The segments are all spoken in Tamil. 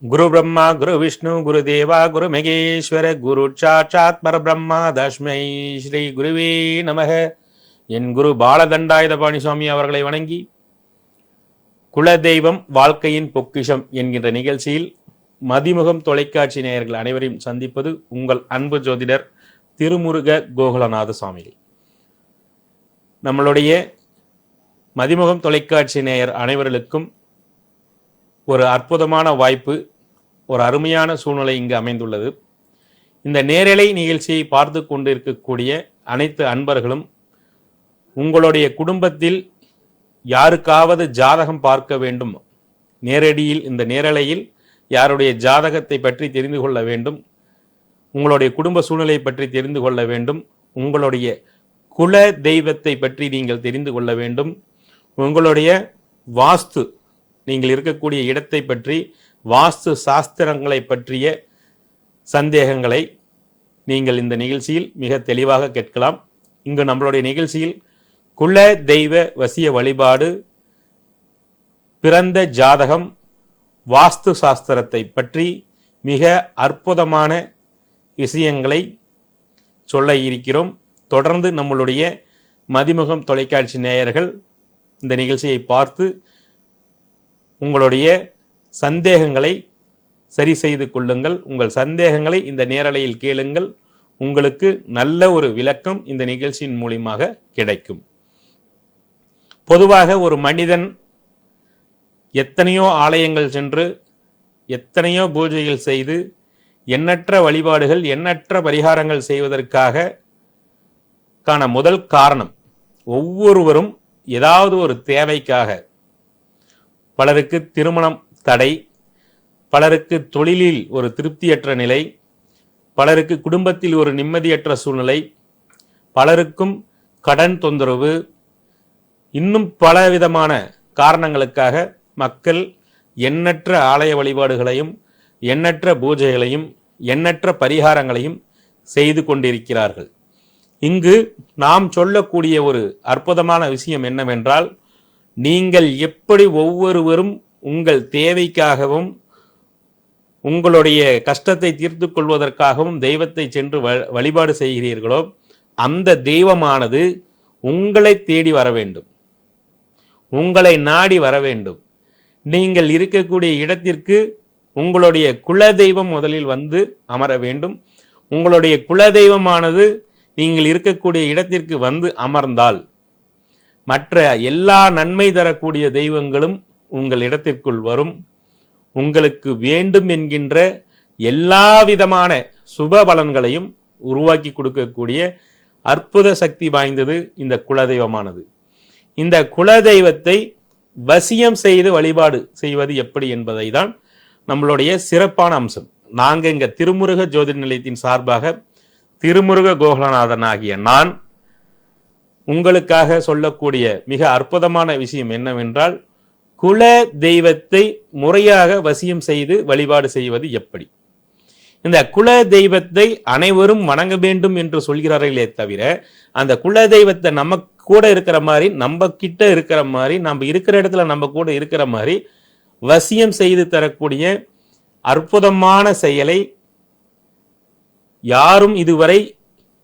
குரு பிரம்மா குரு விஷ்ணு குரு தேவா குரு மகேஸ்வர குரு சாட்சாத் பரபிரம்மா தஸ்மை ஸ்ரீ குருவே நமக. என் குரு பாலதண்டாயுதபாணி சுவாமி அவர்களை வணங்கி குலதெய்வம் வாழ்க்கையின் பொக்கிஷம் என்கின்ற நிகழ்ச்சியில் மதிமுகம் தொலைக்காட்சி நேயர்கள் அனைவரையும் சந்திப்பது உங்கள் அன்பு ஜோதிடர் திருமுருக கோகுலநாத சுவாமிகள். நம்மளுடைய மதிமுகம் தொலைக்காட்சி நேயர் அனைவர்களுக்கும் ஒரு அற்புதமான வாய்ப்பு, ஒரு அருமையான சூழ்நிலை இங்கு அமைந்துள்ளது. இந்த நேரலை நிகழ்ச்சியை பார்த்து கொண்டிருக்கக்கூடிய அனைத்து அன்பர்களும் உங்களுடைய குடும்பத்தில் யாருக்காவது ஜாதகம் பார்க்க வேண்டும், நேரடியில் இந்த நேரலையில் யாருடைய ஜாதகத்தை பற்றி தெரிந்து கொள்ள வேண்டும், உங்களுடைய குடும்ப சூழ்நிலை பற்றி தெரிந்து கொள்ள வேண்டும், உங்களுடைய குல தெய்வத்தை பற்றி நீங்கள் தெரிந்து கொள்ள வேண்டும், உங்களுடைய வாஸ்து, நீங்கள் இருக்கக்கூடிய இடத்தை பற்றி வாஸ்து சாஸ்திரங்களை பற்றிய சந்தேகங்களை நீங்கள் இந்த நிகழ்ச்சியில் மிக தெளிவாக கேட்கலாம். இங்கு நம்மளுடைய நிகழ்ச்சியில் குல தெய்வ வசிய வழிபாடு, பிறந்த ஜாதகம், வாஸ்து சாஸ்திரத்தை பற்றி மிக அற்புதமான விஷயங்களை சொல்ல இருக்கிறோம். தொடர்ந்து நம்மளுடைய மதிமுகம் தொலைக்காட்சி நேயர்கள் இந்த நிகழ்ச்சியை பார்த்து உங்களுடைய சந்தேகங்களை சரி செய்து கொள்ளுங்கள். உங்கள் சந்தேகங்களை இந்த நேரலையில் கேளுங்கள். உங்களுக்கு நல்ல ஒரு விளக்கம் இந்த நிகழ்ச்சியின் மூலமாக கிடைக்கும். பொதுவாக ஒரு மனிதன் எத்தனையோ ஆலயங்கள் சென்று எத்தனையோ பூஜைகள் செய்து எண்ணற்ற வழிபாடுகள் எண்ணற்ற பரிகாரங்கள் செய்வதற்காக முதல் காரணம், ஒவ்வொருவரும் ஏதாவது ஒரு தேவைக்காக, பலருக்கு திருமணம் தடை, பலருக்கு தொழிலில் ஒரு திருப்தியற்ற நிலை, பலருக்கு குடும்பத்தில் ஒரு நிம்மதியற்ற சூழ்நிலை, பலருக்கும் கடன் தொந்தரவு, இன்னும் பலவிதமான காரணங்களுக்காக மக்கள் எண்ணற்ற ஆலய வழிபாடுகளையும் எண்ணற்ற பூஜைகளையும் எண்ணற்ற பரிகாரங்களையும் செய்து கொண்டிருக்கிறார்கள். இங்கு நாம் சொல்லக்கூடிய ஒரு அற்புதமான விஷயம் என்னவென்றால், நீங்கள் எப்படி ஒவ்வொருவரும் உங்கள் தேவைக்காகவும் உங்களுடைய கஷ்டத்தை தீர்த்து கொள்வதற்காகவும் தெய்வத்தை சென்று வழிபாடு செய்கிறீர்களோ, அந்த தெய்வமானது உங்களை தேடி வர வேண்டும், உங்களை நாடி வர வேண்டும். நீங்கள் இருக்கக்கூடிய இடத்திற்கு உங்களுடைய குலதெய்வம் முதலில் வந்து அமர வேண்டும். உங்களுடைய குலதெய்வமானது நீங்கள் இருக்கக்கூடிய இடத்திற்கு வந்து அமர்ந்தால் மற்ற எல்லா நன்மை தரக்கூடிய தெய்வங்களும் உங்கள் இடத்திற்குள் வரும். உங்களுக்கு வேண்டும் என்கின்ற எல்லா விதமான சுப பலன்களையும் உருவாக்கி கொடுக்கக்கூடிய அற்புத சக்தி வாய்ந்தது இந்த குலதெய்வமானது. இந்த குலதெய்வத்தை வசியம் செய்து வழிபாடு செய்வது எப்படி என்பதை தான் நம்மளுடைய சிறப்பான அம்சம். நாங்கள் இங்க திருமுருக ஜோதிட நிலையத்தின் சார்பாக திருமுருக கோகுலநாதன் ஆகிய நான் உங்களுக்காக சொல்லக்கூடிய மிக அற்புதமான விஷயம் என்னவென்றால், குல தெய்வத்தை முறையாக வசியம் செய்து வழிபாடு செய்வது எப்படி. இந்த குல தெய்வத்தை அனைவரும் வணங்க வேண்டும் என்று சொல்கிறார்களே தவிர, அந்த குல தெய்வத்தை நம்ம கூட இருக்கிற மாதிரி, நம்ம கிட்ட இருக்கிற மாதிரி, நம்ம இருக்கிற இடத்துல நம்ம கூட இருக்கிற மாதிரி வசியம் செய்து தரக்கூடிய அற்புதமான செயலை யாரும் இதுவரை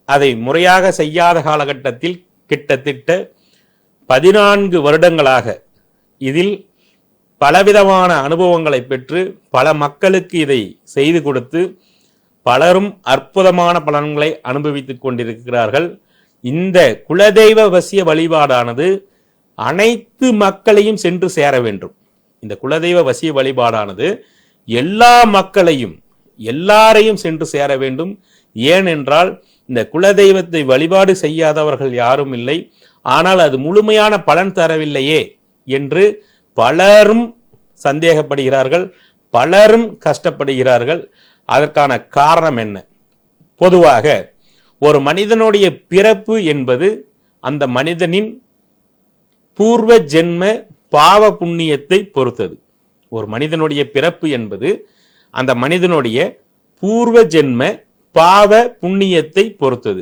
அதை முறையாக செய்யாத காலகட்டத்தில் கிட்டத்தட்ட 14 வருடங்களாக இதில் பலவிதமான அனுபவங்களை பெற்று பல மக்களுக்கு இதை செய்து கொடுத்து பலரும் அற்புதமான பலன்களை அனுபவித்துக் கொண்டிருக்கிறார்கள். இந்த குலதெய்வ வசிய வழிபாடானது அனைத்து மக்களையும் சென்று சேர வேண்டும். இந்த குலதெய்வ வசிய வழிபாடானது எல்லா மக்களையும் எல்லாரையும் சென்று சேர வேண்டும். ஏனென்றால் இந்த குலதெய்வத்தை வழிபாடு செய்யாதவர்கள் யாரும் இல்லை, ஆனால் அது முழுமையான பலன் தரவில்லையே என்று பலரும் சந்தேகப்படுகிறார்கள், பலரும் கஷ்டப்படுகிறார்கள். அதற்கான காரணம் என்ன? பொதுவாக ஒரு மனிதனுடைய பிறப்பு என்பது அந்த மனிதனின் பூர்வ ஜென்ம பாவ புண்ணியத்தை பொறுத்தது. ஒரு மனிதனுடைய பிறப்பு என்பது அந்த மனிதனுடைய பூர்வ ஜென்ம பாவ புண்ணியத்தை பொறுத்தது.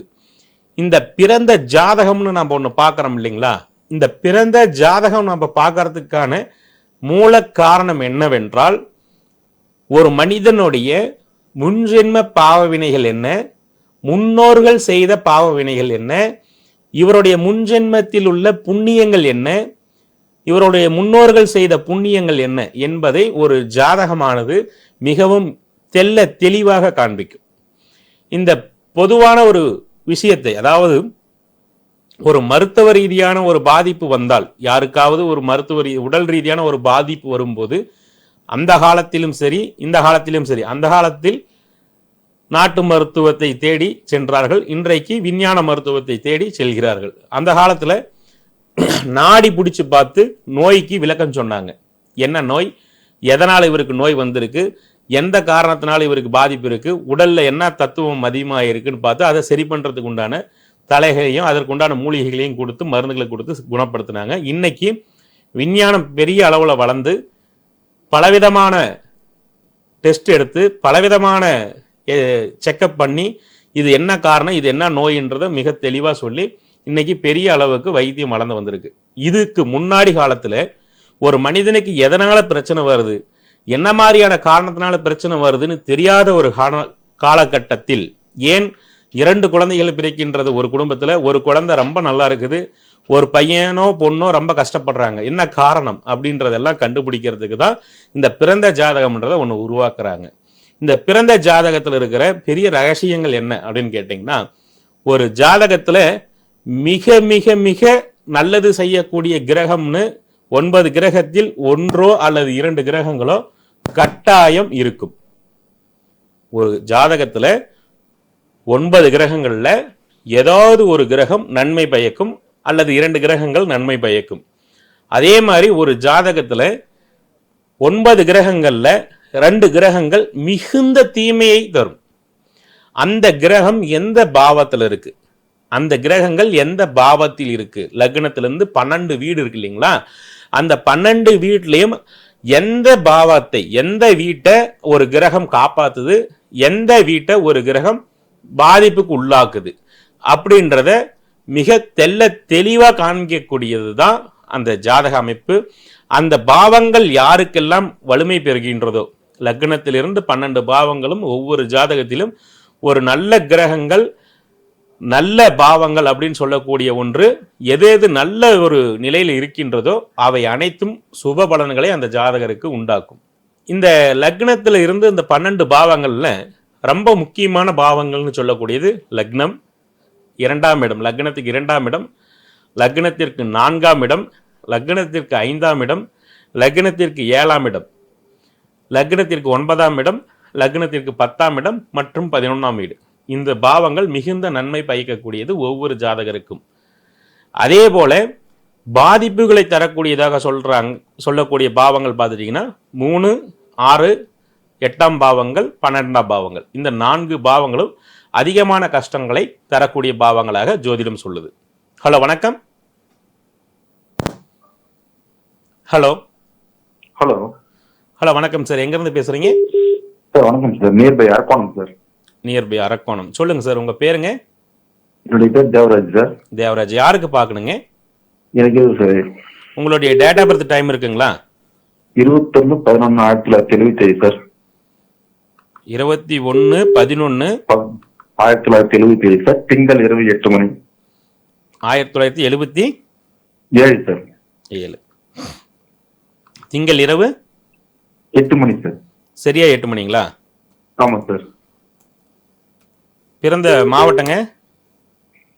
இந்த பிறந்த ஜாதகம்னு நம்ம ஒன்று பார்க்குறோம் இல்லைங்களா, இந்த பிறந்த ஜாதகம் நம்ம பார்க்கறதுக்கான மூல காரணம் என்னவென்றால், ஒரு மனிதனுடைய முன்ஜென்ம பாவ வினைகள் என்ன, முன்னோர்கள் செய்த பாவ வினைகள் என்ன, இவருடைய முன்ஜென்மத்தில் உள்ள புண்ணியங்கள் என்ன, இவருடைய முன்னோர்கள் செய்த புண்ணியங்கள் என்ன என்பதை ஒரு ஜாதகமானது மிகவும் தெளிவாக காண்பிக்கும். இந்த பொதுவான ஒரு விஷயத்தை, அதாவது ஒரு மருத்துவ ரீதியான ஒரு பாதிப்பு வந்தால், யாருக்காவது ஒரு உடல் ரீதியான ஒரு பாதிப்பு வரும்போது, அந்த காலத்திலும் சரி இந்த காலத்திலும் சரி, அந்த காலத்தில் நாட்டு மருத்துவத்தை தேடி சென்றார்கள், இன்றைக்கு விஞ்ஞான மருத்துவத்தை தேடி செல்கிறார்கள். அந்த காலத்துல நாடி பிடிச்சு பார்த்து நோய்க்கு விளக்கம் சொன்னாங்க. என்ன நோய், எதனால் இவருக்கு நோய் வந்திருக்கு, எந்த காரணத்தினால இவருக்கு பாதிப்பு இருக்கு, உடல்ல என்ன தத்துவம் அதிகமாக இருக்குன்னு பார்த்து அதை சரி பண்றதுக்கு உண்டான தலைகளையும் அதற்குண்டான மூலிகைகளையும் கொடுத்து மருந்துகளை கொடுத்து குணப்படுத்தினாங்க. இன்னைக்கு விஞ்ஞானம் பெரிய அளவுல வளர்ந்து பலவிதமான டெஸ்ட் எடுத்து பலவிதமான செக்அப் பண்ணி இது என்ன காரணம், இது என்ன நோயின்றதை மிக தெளிவா சொல்லி இன்னைக்கு பெரிய அளவுக்கு வைத்தியம் வளர்ந்து வந்திருக்கு. இதுக்கு முன்னாடி காலத்துல ஒரு மனிதனுக்கு எதனால பிரச்சனை வருது, என்ன மாதிரியான காரணத்தினால பிரச்சனை வருதுன்னு தெரியாத ஒரு காலகட்டத்தில், ஏன் 2 குழந்தைகள் பிறக்கின்றது ஒரு குடும்பத்துல, ஒரு குழந்தை ரொம்ப நல்லா இருக்குது, ஒரு பையனோ பொண்ணோ ரொம்ப கஷ்டப்படுறாங்க, என்ன காரணம் அப்படின்றதெல்லாம் கண்டுபிடிக்கிறதுக்கு தான் இந்த பிறந்த ஜாதகம்ன்றதை ஒன்று உருவாக்குறாங்க. இந்த பிறந்த ஜாதகத்துல இருக்கிற பெரிய ரகசியங்கள் என்ன அப்படின்னு கேட்டீங்கன்னா, ஒரு ஜாதகத்துல மிக மிக மிக நல்லது செய்யக்கூடிய கிரகம்னு 9 கிரகத்தில் 1 அல்லது 2 கிரகங்களோ கட்டாயம் இருக்கும். ஒரு ஜாதகத்துல 9 கிரகங்கள்ல ஏதாவது ஒரு கிரகம் நன்மை பயக்கும் அல்லது 2 கிரகங்கள் நன்மை பயக்கும். அதே மாதிரி ஒரு ஜாதகத்துல 9 கிரகங்கள்ல 2 கிரகங்கள் மிகுந்த தீமையை தரும். அந்த கிரகம் எந்த பாவத்தில் இருக்கு, அந்த கிரகங்கள் எந்த பாவத்தில் இருக்கு, லக்னத்திலிருந்து 12 வீடு இருக்கு இல்லைங்களா, அந்த 12 வீட்லயும் எந்த பாவத்தை, எந்த வீட்டை ஒரு கிரகம் காப்பாத்துது, எந்த வீட்டை ஒரு கிரகம் பாதிப்புக்கு உள்ளாக்குது அப்படின்றத மிக தெளிவா காண்பிக்கக்கூடியது தான் அந்த ஜாதக அமைப்பு. அந்த பாவங்கள் யாருக்கெல்லாம் வலிமை பெறுகின்றதோ, லக்னத்திலிருந்து 12 பாவங்களும் ஒவ்வொரு ஜாதகத்திலும் ஒரு நல்ல கிரகங்கள், நல்ல பாவங்கள் அப்படின்னு சொல்லக்கூடிய ஒன்று எது எது நல்ல ஒரு நிலையில் இருக்கின்றதோ அவை அனைத்தும் சுப பலன்களை அந்த ஜாதகருக்கு உண்டாக்கும். இந்த லக்னத்துல இருந்து இந்த 12 பாவங்கள்ல ரொம்ப முக்கியமான பாவங்கள்னு சொல்லக்கூடியது லக்னம், 2ஆம் இடம், லக்னத்துக்கு 2ஆம் இடம், லக்னத்திற்கு 4ஆம் இடம், லக்னத்திற்கு 5ஆம் இடம், லக்னத்திற்கு 7ஆம் இடம், லக்னத்திற்கு 9ஆம் இடம், லக்னத்திற்கு 10ஆம் இடம் மற்றும் 11ஆம் வீடு. இந்த பாவங்கள் மிகுந்த நன்மை பயக்கக்கூடியது ஒவ்வொரு ஜாதகருக்கும். அதே போல பாதிப்புகளை தரக்கூடியதாக சொல்லக்கூடிய பாவங்கள் பார்த்துட்டீங்கன்னா 3, 6, 8ஆம் பாவங்கள், 12ஆம் பாவங்கள், இந்த 4 பாவங்களும் அதிகமான கஷ்டங்களை தரக்கூடிய பாவங்களாக ஜோதிடம் சொல்லுது. ஹலோ வணக்கம். ஹலோ ஹலோ ஹலோ வணக்கம் சார், எங்க இருந்து பேசுறீங்க? சார் வணக்கம் sir, nearby Arakkonam sir. Nearby Arakkonam. சொல்லுங்க சார், உங்க பேருங்க? என்னுடைய பேர் தேவராஜ் சார். தேவராஜ். யாருக்கு பார்க்கணுங்க? எனக்கு இது சார். உங்களுடைய டேட் ஆஃப் பர்த் டைம் இருக்குங்களா? 21/11/1977 சார். 21/11/1977 சார். திங்கள் இரவு 8 மணி. 1977 சார். 7 திங்கள் இரவு 8 மணி சார். சரியா 8 மணிங்களா? ஆமா சார். பிறந்த மாவட்டங்க?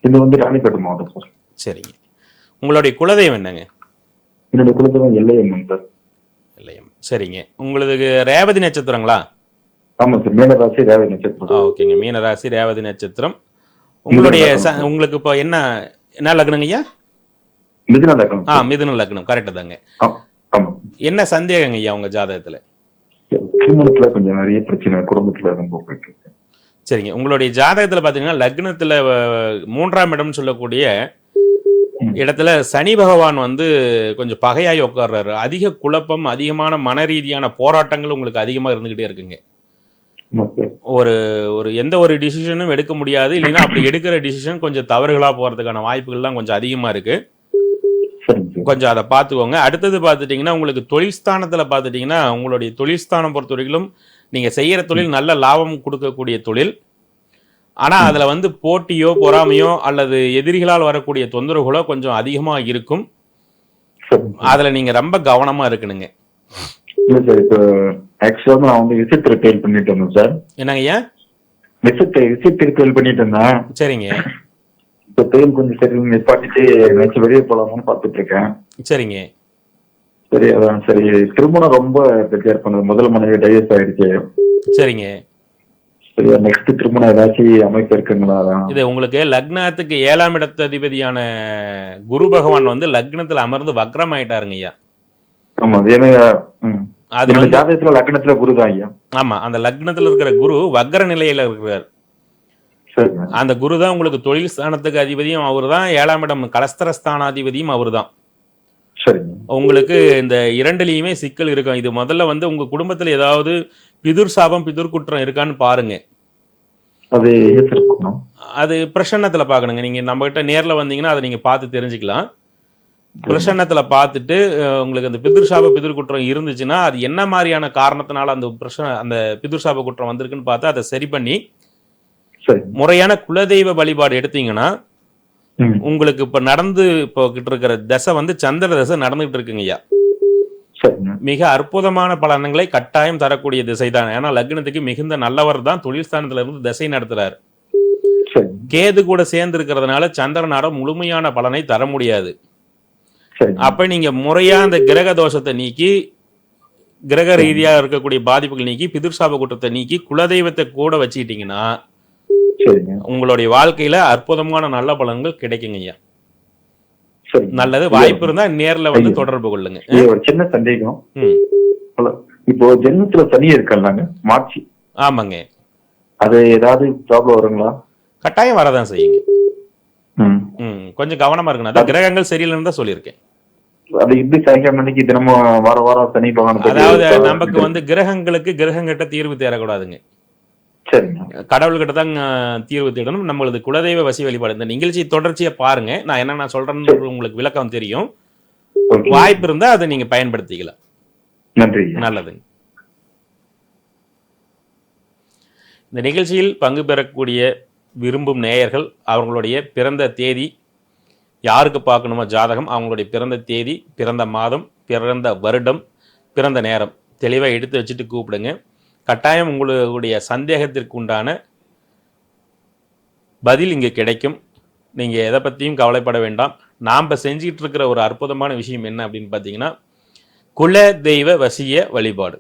இது வந்து ராணிப்பேட்டை மாவட்டம் சார். சரிங்க. உங்களுடைய குலதெய்வம் என்னங்க? என்னுடைய குலதெய்வம் எல்லையம்மன் சார். எல்லையம். சரிங்க. உங்களுக்கு ரேவதி நட்சத்திரங்களா? ஆமா சார், மீனராசி ரேவதி நட்சத்திரம். ஓகேங்க, மீனராசி ரேவதி நட்சத்திரம். உங்களுடைய உங்களுக்கு இப்போ என்ன லக்னங்க ஐயா? மிதுன லக்னம். மிதுன லக்னம். கரெக்ட் தாங்க. ஆமா. என்ன சந்தேகங்க ஐயா உங்க ஜாதகத்துல? திருமணத்துல கொஞ்சம் நிறைய பிரச்சனை, குடும்பத்துல ரொம்ப போயிட்டு இருக்கு. சரிங்க. உங்களுடைய ஜாதகத்துல பாத்தீங்கன்னா லக்னத்துல 3ஆம் இடம் சொல்லக்கூடிய இடத்துல சனி பகவான் வந்து கொஞ்சம் பகையாய் உட்கார்றாரு. அதிக குழப்பம், அதிகமான மன ரீதியான போராட்டங்கள் உங்களுக்கு அதிகமா இருந்துகிட்டே இருக்குங்க. ஒரு ஒரு எந்த ஒரு டிசிஷனும் எடுக்க முடியாது, இல்லைன்னா அப்படி எடுக்கிற டிசிஷன் கொஞ்சம் தவறுகளா போறதுக்கான வாய்ப்புகள்லாம் கொஞ்சம் அதிகமா இருக்கு. கொஞ்சம் அதை பார்த்துக்கோங்க. அடுத்தது பார்த்துட்டீங்கன்னா உங்களுக்கு தொழில் ஸ்தானத்துல பார்த்துட்டீங்கன்னா உங்களுடைய தொழில் ஸ்தானம் பொறுத்த வரைக்கும் நீங்க செய்யற தொழில் நல்ல லாபம் கொடுக்கக்கூடிய தொழில். ஆனா அதுல வந்து போட்டியோ பொறாமையோ அல்லது எதிரிகளால் வரக்கூடிய தொந்தரவுகளோ கொஞ்சம் அதிகமா இருக்கும். சரிங்க சார். அதுல நீங்க ரொம்ப கவனமா இருக்கணுங்க. இல்ல சார், இப்போ ஆக்சுவலா நான் வந்து விசிட் ரிட்டைல் பண்ணிட்டு இருந்தேன் சார். என்னங்க ஐயா? விசிட் ரிட்டைல் பண்ணிட்டு இருந்தேன். சரிங்க இப்போ தொழில் கொஞ்சம் சரி நிப்பாட்டிட்டு ஏதாச்சும் வெளியே போலாமான்னு பார்த்துட்டு இருக்கேன். சரிங்க சரி, அதான் சரி. திருமணம் ரொம்ப ப்ரிப்பேர் பண்ணது. முதல் மனைவி டைவர்ஸ் ஆயிடுச்சு. சரிங்க. சரி, நெக்ஸ்ட் திருமணம் ஏதாச்சும் அமைப்பு இருக்குங்களா? அதான். இது உங்களுக்கு லக்னத்துக்கு 7ஆம் இடத்து அதிபதியான குரு பகவான் வந்து லக்னத்துல அமர்ந்து வக்ரம் ஆயிட்டாருங்க ஐயா. ஆமா, ஏன்னா அது என்னோட வந்து ஜாதகத்துல லக்னத்துல குரு தான் ஐயா. ஆமா, அந்த லக்னத்துல இருக்கிற குரு வக்ர நிலையில இருக்கிறார். சரிங்க. அந்த குரு தான் உங்களுக்கு தொழில் ஸ்தானத்துக்கு அதிபதியும் அவர் தான், 7ஆம் இடம் கலஸ்தரஸ்தானாதிபதியும் அவர் தான். சரிங்க. உங்களுக்கு இந்த இரண்டுலேயுமே சிக்கல் இருக்கும். இது முதல்ல வந்து உங்க குடும்பத்துல ஏதாவது பிதுர் சாபம் பிதுர் குற்றம் இருக்கான்னு பாருங்க. அது இருக்கணும். அது பிரசன்னத்துல பார்க்கணுங்க. நீங்க நம்ம கிட்ட நேர்ல வந்தீங்கன்னா அதை நீங்க பார்த்து தெரிஞ்சுக்கலாம். பிரசன்னத்துல பார்த்துட்டு உங்களுக்கு அந்த பிதுர் சாப பிதுர் குற்றம் இருந்துச்சுன்னா அது என்ன மாதிரியான காரணத்தினால அந்த பிதுர் சாப குற்றம் வந்திருக்குன்னு பார்த்து அதை சரி பண்ணி சரி. முறையான குலதெய்வ வழிபாடு எடுத்தீங்கன்னா ம். உங்களுக்கு இப்ப நடந்து போகிட்டு இருக்கிற தசை வந்து சந்திர தசை நடந்துகிட்டு இருக்குங்க ஐயா. சரிங்க. மிக அற்புதமான பலன்களை கட்டாயம் தரக்கூடிய திசை தான். ஏன்னா லக்னத்துக்கு மிகுந்த நல்லவர் தான் தொழில் ஸ்தானத்துல இருந்து திசை நடத்துறாரு. சரி. கேது கூட சேர்ந்து இருக்கிறதுனால சந்திரனால முழுமையான பலனை தர முடியாது. சரி. அப்ப நீங்க முறையா அந்த கிரக தோஷத்தை நீக்கி, கிரக ரீதியா இருக்கக்கூடிய பாதிப்புகள் நீக்கி, பிதுர்சாப குற்றத்தை நீக்கி, குலதெய்வத்தை கூட வச்சுக்கிட்டீங்கன்னா சரிங்க. உங்களுடைய வாழ்க்கையில அற்புதமான நல்ல பலன்கள் கிடைக்குங்க ஐயா. சரி. நல்லது. வாய்ப்பு இருந்தா நேர்ல வந்து தொடர்பு கொள்ளுங்க. இது ஒரு சின்ன சந்தேகம். ம். ஹலோ. இப்போ ஜென்மத்துல சனி இருக்கல்லாங்க, மார்ச். ஆமாங்க. அது ஏதாவது ப்ராப்ளம் வருங்களா? கட்டாயம் வரதான் செய்யுங்க. ம். கொஞ்சம் கவனமா இருக்கணும். அதான் கிரகங்கள் சரியில்லைன்னு தான் சொல்லியிருக்கேன். அது இப்படி சனிக்கிழமை அன்னைக்கு தினமும் வாரம் சனி பகவான் அதாவது நமக்கு வந்து கிரகங்கிட்ட தீர்வு தேடக்கூடாதுங்க. சரிங்க. கடவுள்கிட்ட தான் தீர்வு தேடணும். நம்மளது குலதெய்வ வசி வழிபாடு. இந்த நிகழ்ச்சி தொடர்ச்சியா பாருங்க. நான் என்ன சொல்றேன்னு உங்களுக்கு விளக்கம் தெரியும். ஓகே. வாய்ப்பு இருந்தா அதை நீங்க பயன்படுத்திக்கலாம். நன்றி. நல்லதுங்க. இந்த நிகழ்ச்சியில் பங்கு பெறக்கூடிய விரும்பும் நேயர்கள் அவங்களுடைய பிறந்த தேதி, யாருக்கு பார்க்கணுமோ ஜாதகம், அவங்களுடைய பிறந்த தேதி, பிறந்த மாதம், பிறந்த வருடம், பிறந்த நேரம் தெளிவாக எடுத்து வச்சுட்டு கூப்பிடுங்க. கட்டாயம் உங்களுடைய சந்தேகத்திற்கு உண்டான பதில் இங்கே கிடைக்கும். நீங்கள் எதை பற்றியும் கவலைப்பட வேண்டாம். நாம் இப்போ செஞ்சுக்கிட்டு இருக்கிற ஒரு அற்புதமான விஷயம் என்ன அப்படின்னு பார்த்தீங்கன்னா, குல தெய்வ வசிய வழிபாடு.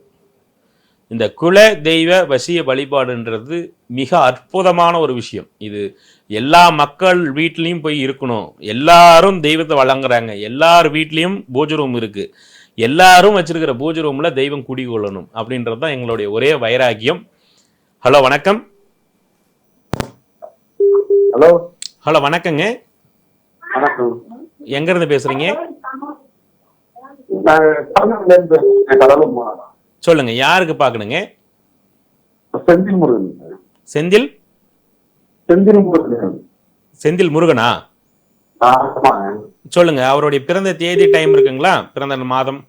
இந்த குல தெய்வ வசிய வழிபாடுன்றது மிக அற்புதமான ஒரு விஷயம். இது எல்லா மக்கள் வீட்லேயும் போய் இருக்கணும். எல்லாரும் தெய்வத்தை வழங்குறாங்க. எல்லார் வீட்லேயும் பூஜை ரூம் இருக்கு. எல்லாரும் வச்சிருக்கிற பூஜை ரூம்ல தெய்வம் குடிகொள்ளணும் அப்படின்றது தான் எங்களுடைய ஒரே வைராகியம். ஹலோ வணக்கம். ஹலோ. ஹலோ வணக்கங்க. வணக்கம். எங்க இருந்து பேசுறீங்க? சொல்லுங்க, யாருக்கு பார்க்கணுங்க? செந்தில் முருகன். செந்தில் செந்தில் முருகனா? சொல்லுங்க, அவருடைய பிறந்த தேதி டைம் இருக்குங்களா? பிறந்த மாதம்?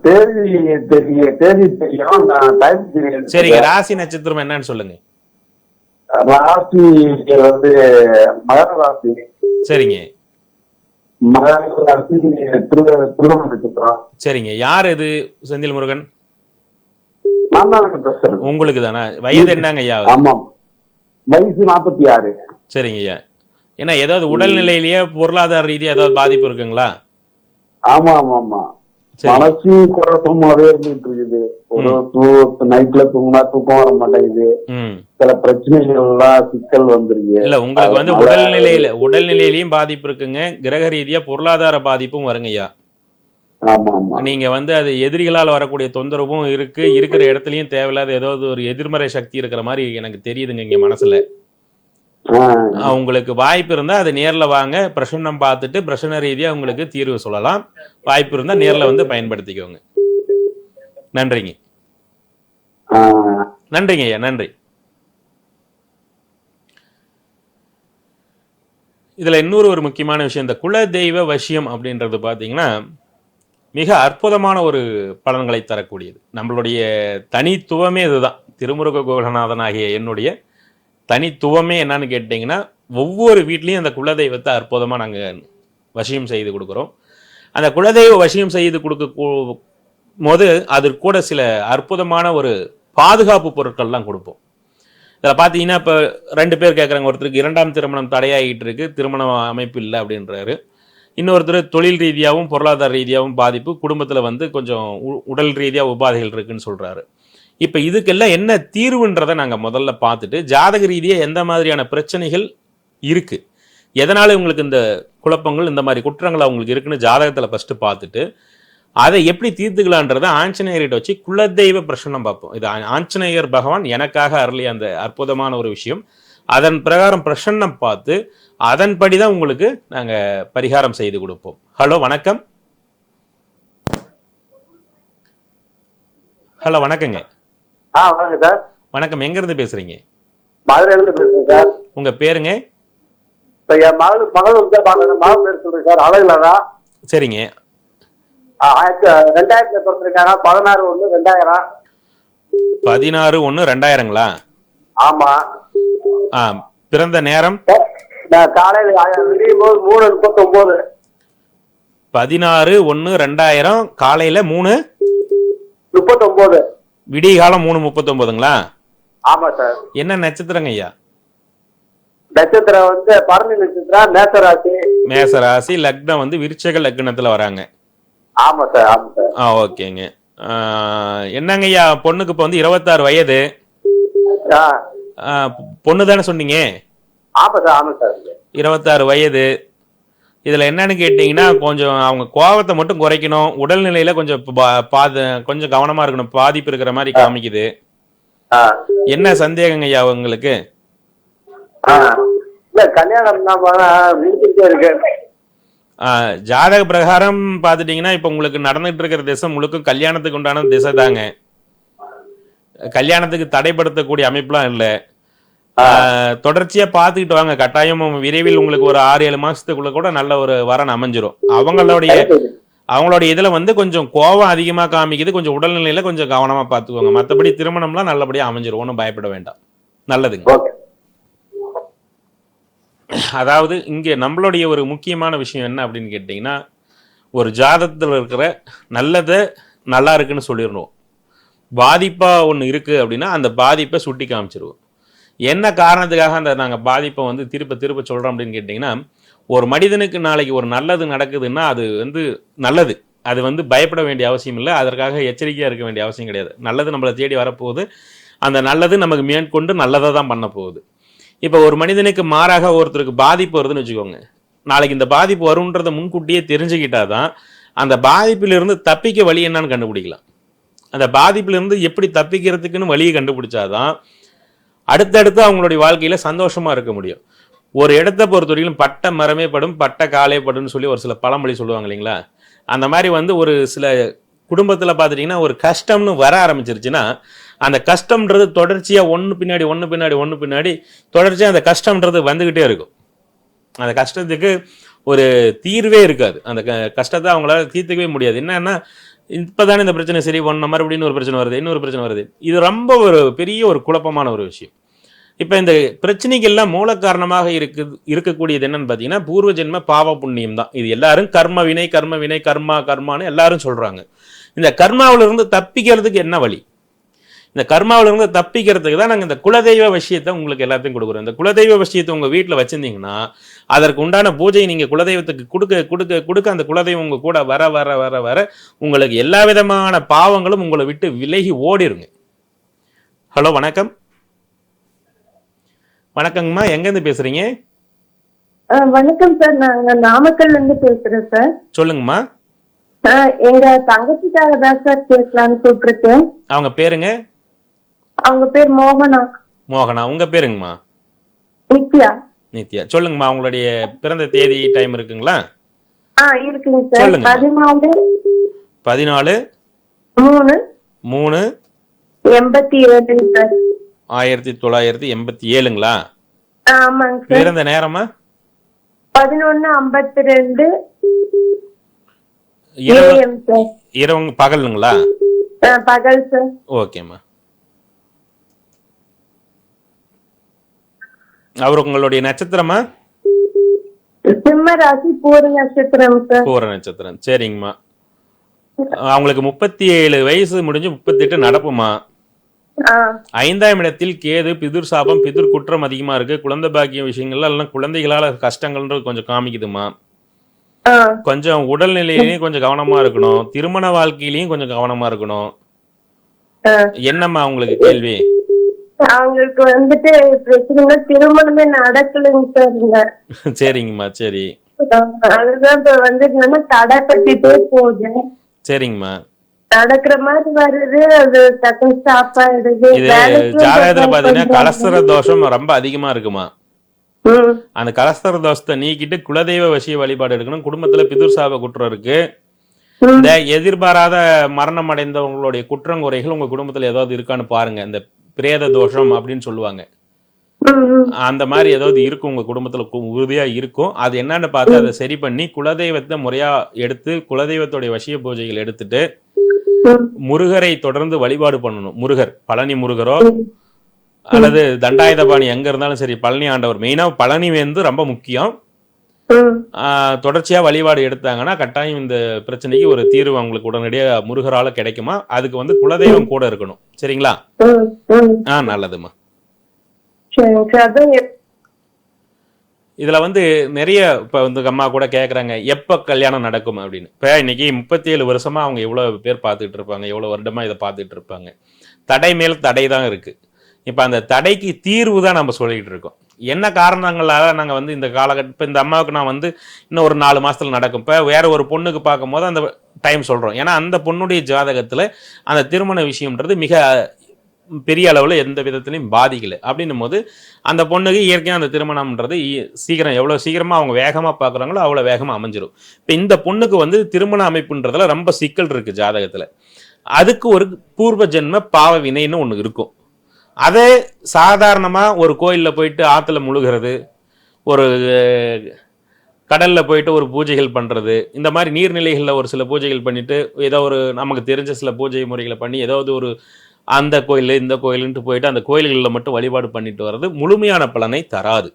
தேதி தெரியும். சரிங்க. ராசி நட்சத்திரம் என்னன்னு சொல்லுங்க. ராசி வந்து மகர ராசி. சரிங்க. மகர ராசி திருமண நட்சத்திரம். சரிங்க. யார் இது செந்தில் முருகன்? நான் தான் பேசுறேன். உங்களுக்கு தானே? வயது என்னங்க ஐயா? ஆமாம், வயசு 46. சரிங்க ஐயா. ஏன்னா ஏதாவது உடல்நிலையிலேயே பொருளாதார ரீதியா ஏதாவது பாதிப்பு இருக்குங்களா? ஆமா ஆமா ஆமா. மனசு குழப்பமாவே இருந்துட்டு இருக்குது. ஒரு நைட்ல தூங்கினா தூக்கம் வர மாட்டேங்குது. சில பிரச்சனைகள் எல்லாம் சிக்கல் வந்துருக்கு. இல்ல, உங்களுக்கு வந்து உடல்நிலையிலயும் பாதிப்பு இருக்குங்க. கிரக ரீதியா பொருளாதார பாதிப்பும் வருங்கய்யா. ஆமா ஆமா. நீங்க வந்து அது எதிரிகளால் வரக்கூடிய தொந்தரவும் இருக்கு. இருக்கிற இடத்துலயும் தேவையில்லாத ஏதாவது ஒரு எதிர்மறை சக்தி இருக்கிற மாதிரி எனக்கு தெரியுதுங்க இங்க மனசுல. உங்களுக்கு வாய்ப்பு இருந்தா அது நேர்ல வாங்க, பிரசன்னம் பார்த்துட்டு பிரசன்ன ரீதியா உங்களுக்கு தீர்வு சொல்லலாம். வாய்ப்பு இருந்தா நேர்ல வந்து பயன்படுத்திக்கோங்க. நன்றிங்க. நன்றிங்க ஐயா, நன்றி. இதுல இன்னொரு முக்கியமான விஷயம், இந்த குல தெய்வ வசியம் அப்படின்றது பாத்தீங்கன்னா மிக அற்புதமான ஒரு பலன்களை தரக்கூடியது. நம்மளுடைய தனித்துவமே இதுதான். திருமுருக கோகநாதன் ஆகிய என்னுடைய தனித்துவமே என்னன்னு கேட்டிங்கன்னா, ஒவ்வொரு வீட்லேயும் அந்த குலதெய்வத்தை அற்புதமாக நாங்கள் வசியம் செய்து கொடுக்குறோம். அந்த குலதெய்வ வசியம் செய்து கொடுக்க போது அது கூட சில அற்புதமான ஒரு பாதுகாப்பு பொருட்கள்லாம் கொடுப்போம். இதில் பார்த்தீங்கன்னா, இப்போ 2 பேர் கேட்குறாங்க. ஒருத்தருக்கு 2ஆம் திருமணம் தடையாகிட்டு இருக்கு, திருமண அமைப்பு இல்லை அப்படின்றாரு. இன்னொருத்தர் தொழில் ரீதியாகவும் பொருளாதார ரீதியாகவும் பாதிப்பு, குடும்பத்தில் வந்து கொஞ்சம் உடல் ரீதியாக உபாதைகள் இருக்குன்னு சொல்கிறாரு. இப்போ இதுக்கெல்லாம் என்ன தீர்வுன்றதை நாங்கள் முதல்ல பார்த்துட்டு, ஜாதக ரீதியாக எந்த மாதிரியான பிரச்சனைகள் இருக்குது, எதனால் உங்களுக்கு இந்த குழப்பங்கள் இந்த மாதிரி குற்றங்கள் அவங்களுக்கு இருக்குன்னு ஜாதகத்தில் ஃபஸ்ட்டு பார்த்துட்டு, அதை எப்படி தீர்த்துக்கலான்றதை ஆஞ்சநேயர்கிட்ட வச்சு குலதெய்வ பிரசன்னம் பார்ப்போம். இது ஆஞ்சநேயர் பகவான் எனக்காக அருளிய அந்த அற்புதமான ஒரு விஷயம். அதன் பிரகாரம் பிரசன்னம் பார்த்து அதன்படி தான் உங்களுக்கு நாங்கள் பரிகாரம் செய்து கொடுப்போம். ஹலோ வணக்கம். ஹலோ வணக்கங்க. வணக்கம் சார். வணக்கம். எங்கேருந்து பேசுகிறீங்க? மதுரையிலிருந்து பேசுகிறேன் சார். உங்கள் பேருங்க? என் மகள் மகள் பேர் சொல்றேன் சார். அழகுலதா. சரிங்க. 2000 பிறந்திருக்காங்க. 16/1/2000. 16/1/2000ங்களா? ஆமா. பிறந்த நேரம் காலையில் 3:39. 16/1/2000 காலையில 3:39. விடிய காலம் 3:39ங்களா? ஆமா சார். என்ன நட்சத்திரங்க ஐயா? நட்சத்திரம் வந்து பரணி நட்சத்திரம், மேசராசி. மேசராசி, லக்னம் வந்து விருச்சக லக்னத்துல வராங்க. ஆமா சார். ஆமா சார். ஓகேங்க. என்னங்க ஐயா, பொண்ணுக்கு இப்போ வந்து 26 வயது. பொண்ணு தானே சொன்னீங்க? ஆமா சார். ஆமா சார். 26 வயது. இதுல என்னன்னு கேட்டீங்கன்னா, கொஞ்சம் அவங்க கோபத்தை மட்டும் குறைக்கணும். உடல்நிலையில கொஞ்சம் கொஞ்சம் கவனமா இருக்கணும். பாதிப்பு இருக்கிற மாதிரி காமிக்குது. என்ன சந்தேகங்க ஐயா உங்களுக்கு? கல்யாணம் இருக்கு. ஜாதக பிரகாரம் பாத்துட்டீங்கன்னா, இப்ப உங்களுக்கு நடந்துட்டு இருக்கிற திசை முழுக்க கல்யாணத்துக்கு உண்டான திசை தாங்க. கல்யாணத்துக்கு தடைப்படுத்தக்கூடிய அமைப்புலாம் இல்லை. தொடர்ச்சியா பாத்துக்கிட்டு வாங்க. கட்டாயம் விரைவில் உங்களுக்கு ஒரு 6-7 மாசத்துக்குள்ள கூட நல்ல ஒரு வரன் அமைஞ்சிரும். அவங்களுடைய இதுல வந்து கொஞ்சம் கோபம் அதிகமா காமிக்குது. கொஞ்சம் உடல்நிலையில கொஞ்சம் கவனமா பாத்துக்கோங்க. மற்றபடி திருமணம்லாம் நல்லபடியா அமைஞ்சிரும். ஒன்றும் பயப்பட வேண்டாம். நல்லதுங்க. அதாவது இங்கே நம்மளுடைய ஒரு முக்கியமான விஷயம் என்ன அப்படின்னு கேட்டிங்கன்னா, ஒரு ஜாதகத்தில் இருக்கிற நல்லதை நல்லா இருக்குன்னு சொல்லிடணும். பாதிப்பாக ஒன்று இருக்குது அப்படின்னா அந்த பாதிப்பை சுட்டி காமிச்சிருவோம். என்ன காரணத்துக்காக அந்த நாங்கள் பாதிப்பை வந்து திருப்ப சொல்கிறோம் அப்படின்னு கேட்டிங்கன்னா, ஒரு மனிதனுக்கு நாளைக்கு ஒரு நல்லது நடக்குதுன்னா அது வந்து நல்லது. அது வந்து பயப்பட வேண்டிய அவசியம் இல்லை. அதற்காக எச்சரிக்கையாக இருக்க வேண்டிய அவசியம் கிடையாது. நல்லது நம்மளை தேடி வரப்போகுது. அந்த நல்லது நமக்கு மேற்கொண்டு நல்லதை தான் பண்ண போகுது. இப்போ ஒரு மனிதனுக்கு மாறாக ஒருத்தருக்கு பாதிப்பு வருதுன்னு வச்சுக்கோங்க. நாளைக்கு இந்த பாதிப்பு வரும்ன்றதை முன்கூட்டியே தெரிஞ்சுக்கிட்டாதான் அந்த பாதிப்பிலிருந்து தப்பிக்க வழி என்னன்னு கண்டுபிடிக்கலாம். அந்த பாதிப்பிலிருந்து எப்படி தப்பிக்கிறதுக்குன்னு வழியை கண்டுபிடிச்சாதான் அடுத்தடுத்து அவங்களுடைய வாழ்க்கையில சந்தோஷமா இருக்க முடியும். ஒரு இடத்த பொறுத்தவரையிலும் பட்ட மரமே படும், பட்ட காலே படும்னு சொல்லி ஒரு சில பழமொழி சொல்லுவாங்க இல்லைங்களா? அந்த மாதிரி வந்து ஒரு சில குடும்பத்தில் பார்த்துட்டிங்கன்னா, ஒரு கஷ்டம்னு வர ஆரம்பிச்சிருச்சுன்னா அந்த கஷ்டம்ன்றது தொடர்ச்சியாக ஒன்று பின்னாடி தொடர்ச்சியாக அந்த கஷ்டம்ன்றது வந்துக்கிட்டே இருக்கும். அந்த கஷ்டத்துக்கு ஒரு தீர்வே இருக்காது. அந்த கஷ்டத்தை அவங்களால தீர்த்துக்கவே முடியாது. என்னன்னா, இப்போ தானே இந்த பிரச்சனை சரி பண்ண மறுபடியும் ஒரு பிரச்சனை வருது, இன்னொரு பிரச்சனை வருது. இது ரொம்ப ஒரு பெரிய ஒரு குழப்பமான ஒரு விஷயம். இப்போ இந்த பிரச்சனைகள்லாம் மூல காரணமாக இருக்கக்கூடியது என்னன்னு பார்த்தீங்கன்னா, பூர்வ ஜென்ம பாவ புண்ணியம் தான். இது எல்லாரும் கர்ம வினை கர்மான்னு எல்லாரும் சொல்றாங்க. இந்த கர்மாவிலிருந்து தப்பிக்கிறதுக்கு என்ன வழி? இந்த கர்மாவிலிருந்து தப்பிக்கிறதுக்கு தான் நாங்கள் இந்த குலதெய்வ விஷயத்தை உங்களுக்கு எல்லாத்தையும் கொடுக்குறோம். இந்த குலதெய்வ விஷயத்தை உங்கள் வீட்டில் வச்சிருந்தீங்கன்னா அதற்கு உண்டான பூஜையை நீங்கள் குலதெய்வத்துக்கு கொடுக்க அந்த குலதெய்வம் உங்கள் கூட வர உங்களுக்கு எல்லா விதமான பாவங்களும் உங்களை விட்டு விலகி ஓடிருங்க. ஹலோ வணக்கம். வணக்கங்கம்மா, எங்கேருந்து பேசுறீங்க? வணக்கம் சார், நாங்க நாமக்கல்ல இருந்து பேசுறேன் சார். சொல்லுங்கம்மா. எங்க தங்கச்சிக்காக தான் சார் பேசலான்னு கூப்பிட்டுருக்கேன். அவங்க பேருங்க? அவங்க பேர் மோகனா. மோகனா. உங்க பேருங்கம்மா? நித்யா. நித்யா. சொல்லுங்கம்மா, உங்களுடைய பிறந்த தேதி டைம் இருக்குங்களா? இருக்குங்க சார். 14/3/1987 சார். 1987ங்களா? ஆமாங்க சார். பிறந்த நேரமா? 11:52 இரவு ஏஎம் சார். இரவு பகலுங்களா? பகல் சார். ஓகேம்மா. அவர் உங்களுடைய நட்சத்திரமா? சிம்ம ராசி பூர நட்சத்திரம் சார். பூர நட்சத்திரம். சரிங்கம்மா. அவங்களுக்கு 37 வயசு முடிஞ்சு 38 நடப்புமா. 5ஆம் இடத்தில் கேது, பிதுர் சாபம், பிதுர் குற்றம் அதிகமா இருக்கு. குழந்தை பாக்கியம் விஷயங்கள்ல எல்லாம் குழந்தைகளால கஷ்டங்கள்ன்றது கொஞ்சம் காமிக்குதுமா. கொஞ்சம் உடல்நிலையிலையும் கொஞ்சம் கவனமா இருக்கணும். திருமண வாழ்க்கையிலையும் கொஞ்சம் கவனமா இருக்கணும். என்னம்மா உங்களுக்கு கேள்வி? அவங்களுக்கு வந்துட்டு பிரச்சனை திருமணமே நடக்கலைங்க சார். சரிங்கம்மா. சரி. அதுதான் இப்ப வந்து என்னன்னா தடை பட்டுட்டே போகுது. சரிங்கம்மா. நடக்கிற மாதிரி வருது, அது டக்குனு ஸ்டாப் ஆயிடுது. இது ஜாதகத்துல பாத்தீங்கன்னா கலஸ்தர தோஷம் ரொம்ப அதிகமா இருக்குமா. அந்த கலஸ்தர தோஷத்தை நீக்கிட்டு குலதெய்வ வசிய வழிபாடு எடுக்கணும். குடும்பத்துல பிதுர் சாப குற்றம் இருக்கு. இந்த எதிர்பாராத மரணம் அடைந்தவங்களுடைய குற்றங்குறைகள் உங்க குடும்பத்துல ஏதாவது இருக்கான்னு பாருங்க. இந்த பிரேத தோஷம் அப்படின்னு சொல்லுவாங்க. அந்த மாதிரி ஏதாவது இருக்கும் உங்க குடும்பத்துல, உறுதியா இருக்கும். அது என்னன்னு பார்த்து அதை சரி பண்ணி குலதெய்வத்தை முறையா எடுத்து குலதெய்வத்துடைய வசிய பூஜைகள் எடுத்துட்டு முருகரை தொடர்ந்து வழிபாடு பண்ணணும். முருகர், பழனி முருகரோ அல்லது தண்டாயுதபாணி எங்க இருந்தாலும் சரி, பழனி ஆண்டவர் மெயினா பழனி வந்து ரொம்ப முக்கியம். தொடர்ச்சியா வழிபாடு எடுத்தாங்கன்னா கட்டாயம் இந்த பிரச்சனைக்கு ஒரு தீர்வு அவங்களுக்கு உடனடியாக முருகரால கிடைக்குமா. அதுக்கு வந்து குலதெய்வம் கூட இருக்கணும். சரிங்களா? நல்லதுமா. இதுல வந்து நிறைய இப்ப வந்து அம்மா கூட கேக்குறாங்க எப்ப கல்யாணம் நடக்கும் அப்படின்னு. இப்ப இன்னைக்கு 37 வருஷமா அவங்க எவ்வளவு பேர் பார்த்துட்டு இருப்பாங்க, எவ்வளவு வருடமா இதை பார்த்துட்டு இருப்பாங்க. தடை மேல் தடை தான் இருக்கு. இப்ப அந்த தடைக்கு தீர்வு தான் நம்ம சொல்லிட்டு இருக்கோம். என்ன காரணங்களால நாங்க வந்து இந்த காலகட்டம், இப்ப இந்த அம்மாவுக்கு நான் வந்து இன்னும் ஒரு 4 மாசத்துல நடக்கும். இப்ப வேற ஒரு பொண்ணுக்கு பார்க்கும் போது அந்த டைம் சொல்றோம். ஏன்னா அந்த பொண்ணுடைய ஜாதகத்துல அந்த திருமண விஷயம்ன்றது மிக பெரிய அளவுல எந்த விதத்திலையும் பாதிக்கல. அப்படின்னும் போது அந்த பொண்ணுக்கு இயற்கையாக அந்த திருமணம்ன்றது சீக்கிரம், எவ்வளவு சீக்கிரமா அவங்க வேகமா பாக்குறாங்களோ அவ்வளவு வேகமா அமைஞ்சிடும். இப்ப இந்த பொண்ணுக்கு வந்து திருமண அமைப்புன்றதுல ரொம்ப சிக்கல் இருக்கு ஜாதகத்துல. அதுக்கு ஒரு பூர்வ ஜென்ம பாவ வினைன்னு ஒண்ணு இருக்கும். அதே சாதாரணமா ஒரு கோயில்ல போயிட்டு ஆத்துல முழுகிறது, ஒரு கடல்ல போயிட்டு ஒரு பூஜைகள் பண்றது, இந்த மாதிரி நீர்நிலைகள்ல ஒரு சில பூஜைகள் பண்ணிட்டு ஏதோ ஒரு நமக்கு தெரிஞ்ச சில பூஜை முறைகளை பண்ணி ஏதாவது ஒரு அந்த கோயில் இந்த கோயிலுன்ட்டு போயிட்டு அந்த கோயில்களில் மட்டும் வழிபாடு பண்ணிட்டு வர்றது முழுமையான பலனை தராது.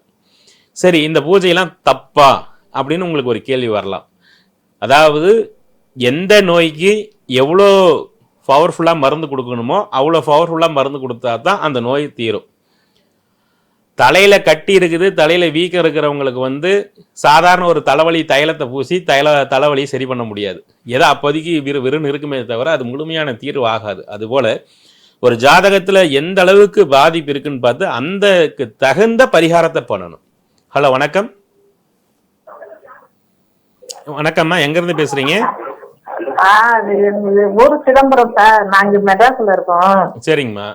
சரி, இந்த பூஜையெல்லாம் தப்பா அப்படின்னு உங்களுக்கு ஒரு கேள்வி வரலாம். அதாவது எந்த நோய்க்கு எவ்வளோ பவர்ஃபுல்லாக மருந்து கொடுக்கணுமோ அவ்வளோ பவர்ஃபுல்லாக மருந்து கொடுத்தா தான் அந்த நோய் தீரும். தலையில கட்டி இருக்குது, தலையில வீக்கம் இருக்கிறவங்களுக்கு வந்து சாதாரண ஒரு தலைவலி தைலத்தை பூசி தலைவலியை சரி பண்ண முடியாது. ஏதோ அப்போதைக்கு விறுவிறுன்னு இருக்குமே தவிர அது முழுமையான தீர்வு ஆகாது. அதுபோல ஒரு ஜாதகத்துல எந்த அளவுக்கு பாதிப்பு இருக்குன்னு பார்த்து அந்த தகுந்த பரிகாரத்தை பண்ணணும். ஹலோ, வணக்கம். வணக்கம்மா, எங்க இருந்து பேசுறீங்க? ஊர் சிதம்பரம் சார். நாங்க மெட்ராஸ்ல இருக்கோம். சரிங்கம்மா.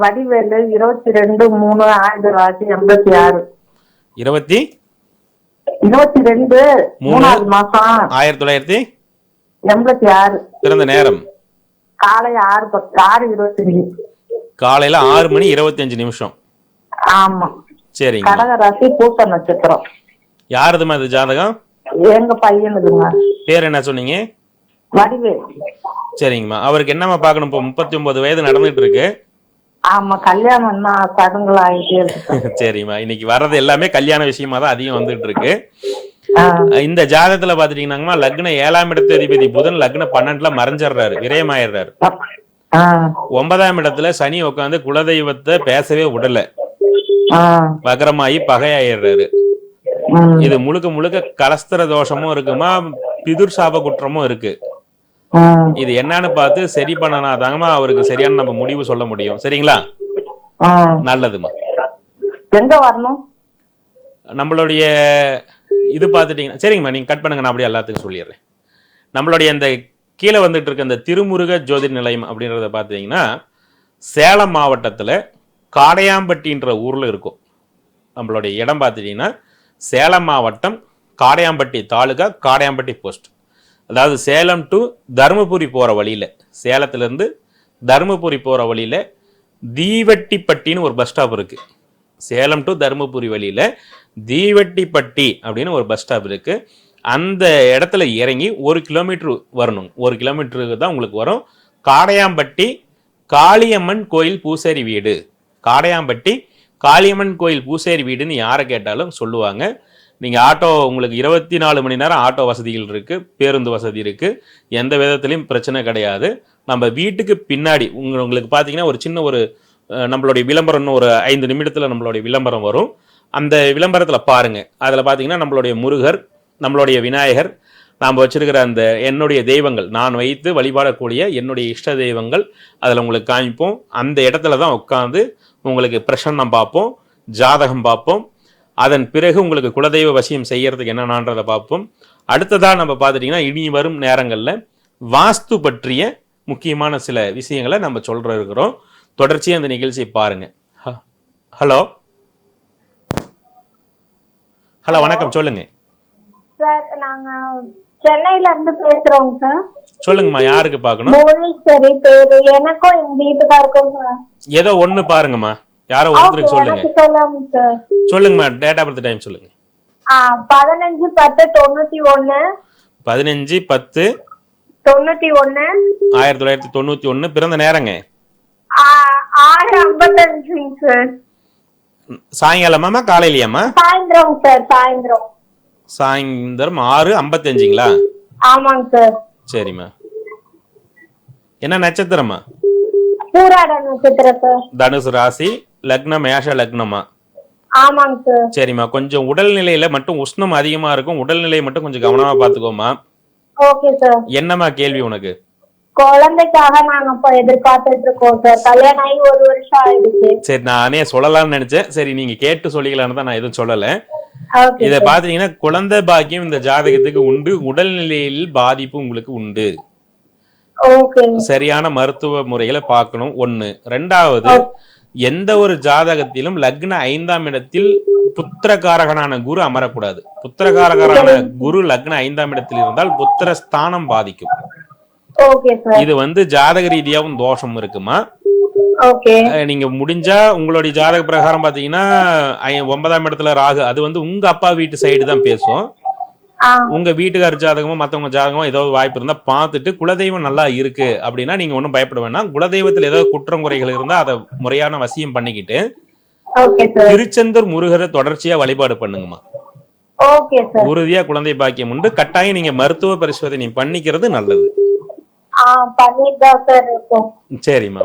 வடிவேலு 22/3/1986. 22/3 மாசம் 1986 பிறந்த நேரம் காலை 6:25. காலையில 6:25. ஆமா. சரிங்க. கடகராசி பூச நட்சத்திரம். யாருதுமா இது ஜாதகம்? எங்க பையனுதுங்க. பேர் என்ன சொன்னீங்க? வடிவேல். சரிங்கம்மா. அவருக்கு என்னம்மா பார்க்கணும்? இப்போ 39 வயது நடந்துட்டு இருக்கு. ஆமா, கல்யாணம் சடங்குகள் ஆகிட்டே இருக்கு. சரிம்மா, இன்னைக்கு வர்றது எல்லாமே கல்யாண விஷயமா தான் அதிகம் வந்துட்டு இருக்கு. இந்த ஜாதகத்துல பாத்துட்டீங்கன்னா லக்ன 7ஆம் இடத்து அதிபதி புதன் லக்ன 12ல மறைஞ்சிடுறாரு, விரயமாயிடுறாரு. 9ஆம் இடத்துல சனி உட்காந்து குலதெய்வத்தை பேசவே விடல, வக்ரமாயி பகையாயிடுறாரு. இது முழுக்க முழுக்க கலஸ்தர தோஷமும் இருக்குமா, பிதுர் சாப குற்றமும் இருக்கு. இது என்னன்னு பார்த்து சரி பண்ணனாதாங்கம்மா அவருக்கு சரியான நம்ம முடிவு சொல்ல முடியும். சரிங்களா? நல்லதுமா. எங்க வரணும்? நம்மளுடைய இது பார்த்துட்டீங்கன்னா சரிங்கம்மா, நீங்க கட் பண்ணுங்க, நான் அப்படியே எல்லாத்துக்கும் சொல்லிடுறேன். நம்மளுடைய இந்த கீழே வந்துட்டு இருக்க இந்த திருமுருக ஜோதிர் நிலையம் அப்படின்றத பார்த்தீங்கன்னா சேலம் மாவட்டத்துல காடையாம்பட்டின்ற ஊர்ல இருக்கும். நம்மளுடைய இடம் பார்த்துட்டீங்கன்னா சேலம் மாவட்டம் காடையாம்பட்டி தாலுகா, காடையாம்பட்டி போஸ்ட். அதாவது சேலம் டு தருமபுரி போற வழியில, சேலத்துல இருந்து தருமபுரி போற வழியில தீவட்டிப்பட்டின்னு ஒரு பஸ் ஸ்டாப் இருக்கு. சேலம் டு தருமபுரி வழியில தீவட்டிப்பட்டி அப்படின்னு ஒரு பஸ் ஸ்டாப் இருக்கு. அந்த இடத்துல இறங்கி 1 கிலோமீட்டர் வரணும். 1 கிலோமீட்டருக்கு தான் உங்களுக்கு வரும் காடையாம்பட்டி காளியம்மன் கோயில் பூசேரி வீடு. காடையாம்பட்டி காளியம்மன் கோயில் பூசேரி வீடுன்னு யாரை கேட்டாலும் சொல்லுவாங்க. நீங்கள் ஆட்டோ உங்களுக்கு 24 மணி நேரம் ஆட்டோ வசதிகள் இருக்குது, பேருந்து வசதி இருக்குது, எந்த விதத்துலையும் பிரச்சனை கிடையாது. நம்ம வீட்டுக்கு பின்னாடி உங்களுக்கு பார்த்தீங்கன்னா ஒரு சின்ன ஒரு நம்மளுடைய விளம்பரம் ஒரு 5 நிமிடத்தில் நம்மளுடைய விளம்பரம் வரும். அந்த விளம்பரத்தில் பாருங்கள், அதில் பார்த்தீங்கன்னா நம்மளுடைய முருகர், நம்மளுடைய விநாயகர், நாம் வச்சிருக்கிற அந்த என்னுடைய தெய்வங்கள், நான் வைத்து வழிபாடக்கூடிய என்னுடைய இஷ்ட தெய்வங்கள் அதில் உங்களுக்கு காமிப்போம். அந்த இடத்துல தான் உட்காந்து உங்களுக்கு பிரசன்னம் பார்ப்போம், ஜாதகம் பார்ப்போம். அதன் பிறகு உங்களுக்கு குலதெய்வ வசியம் செய்யறதுக்கு என்னன்றதை பார்ப்போம். அடுத்ததாக நம்ம பார்த்துட்டிங்கன்னா இனி வரும் நேரங்களில் வாஸ்து பற்றிய முக்கியமான சில விஷயங்களை நம்ம இருக்கிறோம். தொடர்ச்சியாக அந்த நிகழ்ச்சியை பாருங்க. ஹலோ ஹலோ வணக்கம், சொல்லுங்க சார். நாங்க சென்னையில இருந்து பேசுறோம் சார். சொல்லுங்கம்மா, யாருக்கு பார்க்கணும்? சரி, பேரு எனக்கும் எங்க வீட்டுக்காருக்கும் சார். ஏதோ ஒண்ணு பாருங்கம்மா, யாரோ ஒருத்தருக்கு சொல்லுங்க. சொல்லுங்கம்மா, டேட் ஆஃப் பர்த் டைம் சொல்லுங்க. 15/10/91. 15/10/91 1991. பிறந்த நேரங்க 6:55 சார். சாயங்காலமாமா காலையிலயாமா? சாயந்தரம் சார், சாயந்தரம். சாயந்தரம் 6:55ங்களா? ஆமாங்க சார். சரிம்மா. என்ன நட்சத்திரமா? பூராட நட்சத்திரம் சார். தனுசு ராசி, லக்னம் மேஷ லக்னமா? ஆமாங்க சார். சரிம்மா, கொஞ்சம் உடல்நிலையில மட்டும் உஷ்ணம் அதிகமா இருக்கும், உடல்நிலையை மட்டும் கொஞ்சம் கவனமா பாத்துக்கோமா. Okay sir. என்னம்மா கேள்வி உனக்கு? குழந்தைக்காக நாங்க எதிர்பார்த்துட்டு இருக்கோம் சார். கல்யாணம் ஆகி 1 வருஷம் ஆயிடுச்சு. சரி, நானே சொல்லலாம்னு நினைச்சேன். சரி, நீங்க கேட்டு சொல்லிக்கலான்னு தான் நான் எதுவும் சொல்லல. இத பாத்தீங்கன்னா குழந்தை பாக்கியம் இந்த ஜாதகத்துக்கு உண்டு, உடல்நிலையில் பாதிப்பு உங்களுக்கு உண்டு. சரியான மருத்துவ முறைகளை பார்க்கணும். 1. 2வது, எந்த ஒரு ஜாதகத்திலும் லக்ன 5ஆம் இடத்தில் புத்திரகாரகனான குரு அமரக்கூடாது. புத்திரகாரகரான குரு லக்ன 5ஆம் இடத்தில் இருந்தால் புத்திர ஸ்தானம் பாதிக்கும். இது ஜாதக ரீதியாவும் தோஷம் இருக்குமா. நீங்க முடிஞ்சா உங்களுடைய ஜாதக பிரகாரம் பாத்தீங்கன்னா 9ஆம் இடத்துல ராகு, அது உங்க அப்பா வீட்டு சைடு தான் பேசும். உங்க வீட்டுக்கார ஜாதகமோ மத்தவங்க ஜாதகமோ ஏதாவது வாய்ப்பு இருந்தா பார்த்துட்டு குலதெய்வம் நல்லா இருக்கு அப்படின்னா நீங்க ஒன்றும் பயப்பட வேண்டாம். குலதெய்வத்துல ஏதாவது குற்றம் குறைகள் இருந்தா அதை முறையான வசியம் பண்ணிக்கிட்டு திருச்செந்தூர் முருகரை தொடர்ச்சியா வழிபாடு பண்ணுங்கம்மா. உறுதியா குழந்தை பாக்கியம் உண்டு. கட்டாயம் நீங்க மருத்துவ பரிசோதனை பண்ணிக்கிறது நல்லது. சரிம்மா,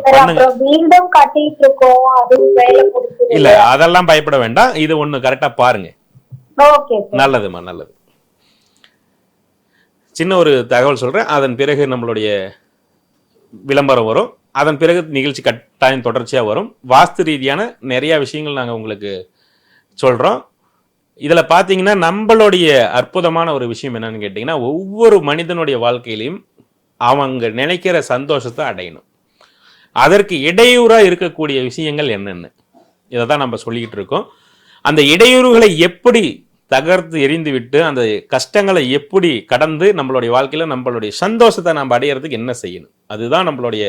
இல்ல அதெல்லாம் பயப்பட வேண்டாம். இது ஒண்ணு கரெக்டா பாருங்க. நல்லதுமா, நல்லது. சின்ன ஒரு தகவல் சொல்றேன், அதன் பிறகு நம்மளுடைய விளம்பரம் வரும். அதன் பிறகு நிகழ்ச்சி கட்டாயம் தொடர்ச்சியா வரும். வாஸ்து ரீதியான நிறைய விஷயங்கள் நாங்க உங்களுக்கு சொல்றோம். இதுல பாத்தீங்கன்னா நம்மளுடைய அற்புதமான ஒரு விஷயம் என்னன்னு கேட்டீங்கன்னா, ஒவ்வொரு மனிதனுடைய வாழ்க்கையிலையும் அவங்க நினைக்கிற சந்தோஷத்தை அடையணும். அதற்கு இடையூறா இருக்கக்கூடிய விஷயங்கள் என்னென்ன, இதை தான் நம்ம சொல்லிக்கிட்டு இருக்கோம். அந்த இடையூறுகளை எப்படி தகர்த்து எரிந்து விட்டு அந்த கஷ்டங்களை எப்படி கடந்து நம்மளுடைய வாழ்க்கையில நம்மளுடைய சந்தோஷத்தை நம்ம அடையிறதுக்கு என்ன செய்யணும், அதுதான் நம்மளுடைய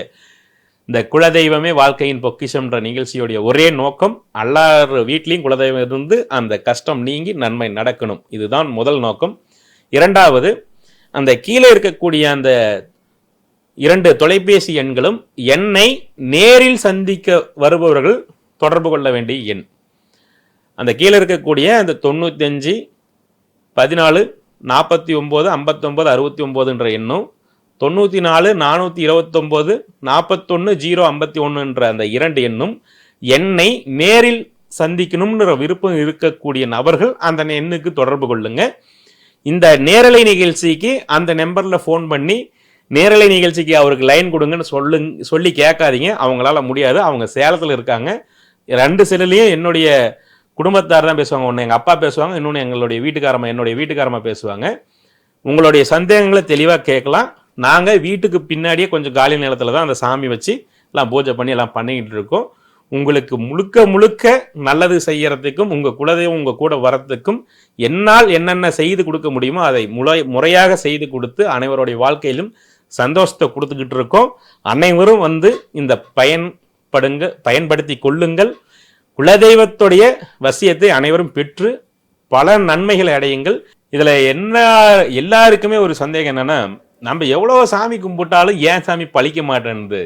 இந்த குலதெய்வமே வாழ்க்கையின் பொக்கிஷம்ன்ற நிகழ்ச்சியுடைய ஒரே நோக்கம். எல்லார் வீட்லையும் குலதெய்வம் இருந்து அந்த கஷ்டம் நீங்கி நன்மை நடக்கணும், இதுதான் முதல் நோக்கம். 2வது, அந்த கீழே இருக்கக்கூடிய அந்த 2 தொலைபேசி எண்களும் என்னை நேரில் சந்திக்க வருபவர்கள் தொடர்பு கொள்ள வேண்டிய எண். அந்த கீழே இருக்கக்கூடிய அந்த 95 14 49 59 69 எண்ணும் 94 429 41 051 அந்த 2 எண்ணும் என்னை நேரில் சந்திக்கணும்ன்ற விருப்பம் இருக்கக்கூடிய நபர்கள் அந்த எண்ணுக்கு தொடர்பு கொள்ளுங்க. இந்த நேரலை நிகழ்ச்சிக்கு அந்த நம்பர்ல ஃபோன் பண்ணி நேரலை நிகழ்ச்சிக்கு அவருக்கு லைன் கொடுங்கன்னு சொல்லி கேட்காதீங்க. அவங்களால முடியாது, அவங்க சேலத்தில் இருக்காங்க. 2 செல்லுலையும் என்னுடைய குடும்பத்தார் தான் பேசுவாங்க. ஒன்று எங்கள் அப்பா பேசுவாங்க, இன்னொன்று என்னுடைய வீட்டுக்காரமா பேசுவாங்க. உங்களுடைய சந்தேகங்களை தெளிவாக கேட்கலாம். நாங்கள் வீட்டுக்கு பின்னாடியே கொஞ்சம் காலி நிலத்தில் தான் அந்த சாமி வச்சு எல்லாம் பூஜை பண்ணி எல்லாம் பண்ணிக்கிட்டு இருக்கோம். உங்களுக்கு முழுக்க முழுக்க நல்லது செய்யறதுக்கும் உங்கள் குலதெய்வம் உங்கள் கூட வரத்துக்கும் என்னால் என்னென்ன செய்து கொடுக்க முடியுமோ அதை முறையாக செய்து கொடுத்து அனைவருடைய வாழ்க்கையிலும் சந்தோஷத்தை கொடுத்துக்கிட்டு இருக்கோம். அனைவரும் இந்த பயன்படுத்தி கொள்ளுங்கள். குலதெய்வத்துடைய வசியத்தை அனைவரும் பெற்று பல நன்மைகளை அடையுங்கள். இதுல என்ன, எல்லாருக்குமே ஒரு சந்தேகம் என்னன்னா, நம்ம எவ்வளவு சாமி கும்பிட்டாலும் ஏன் சாமி பழிக்க மாட்டேன்னுது,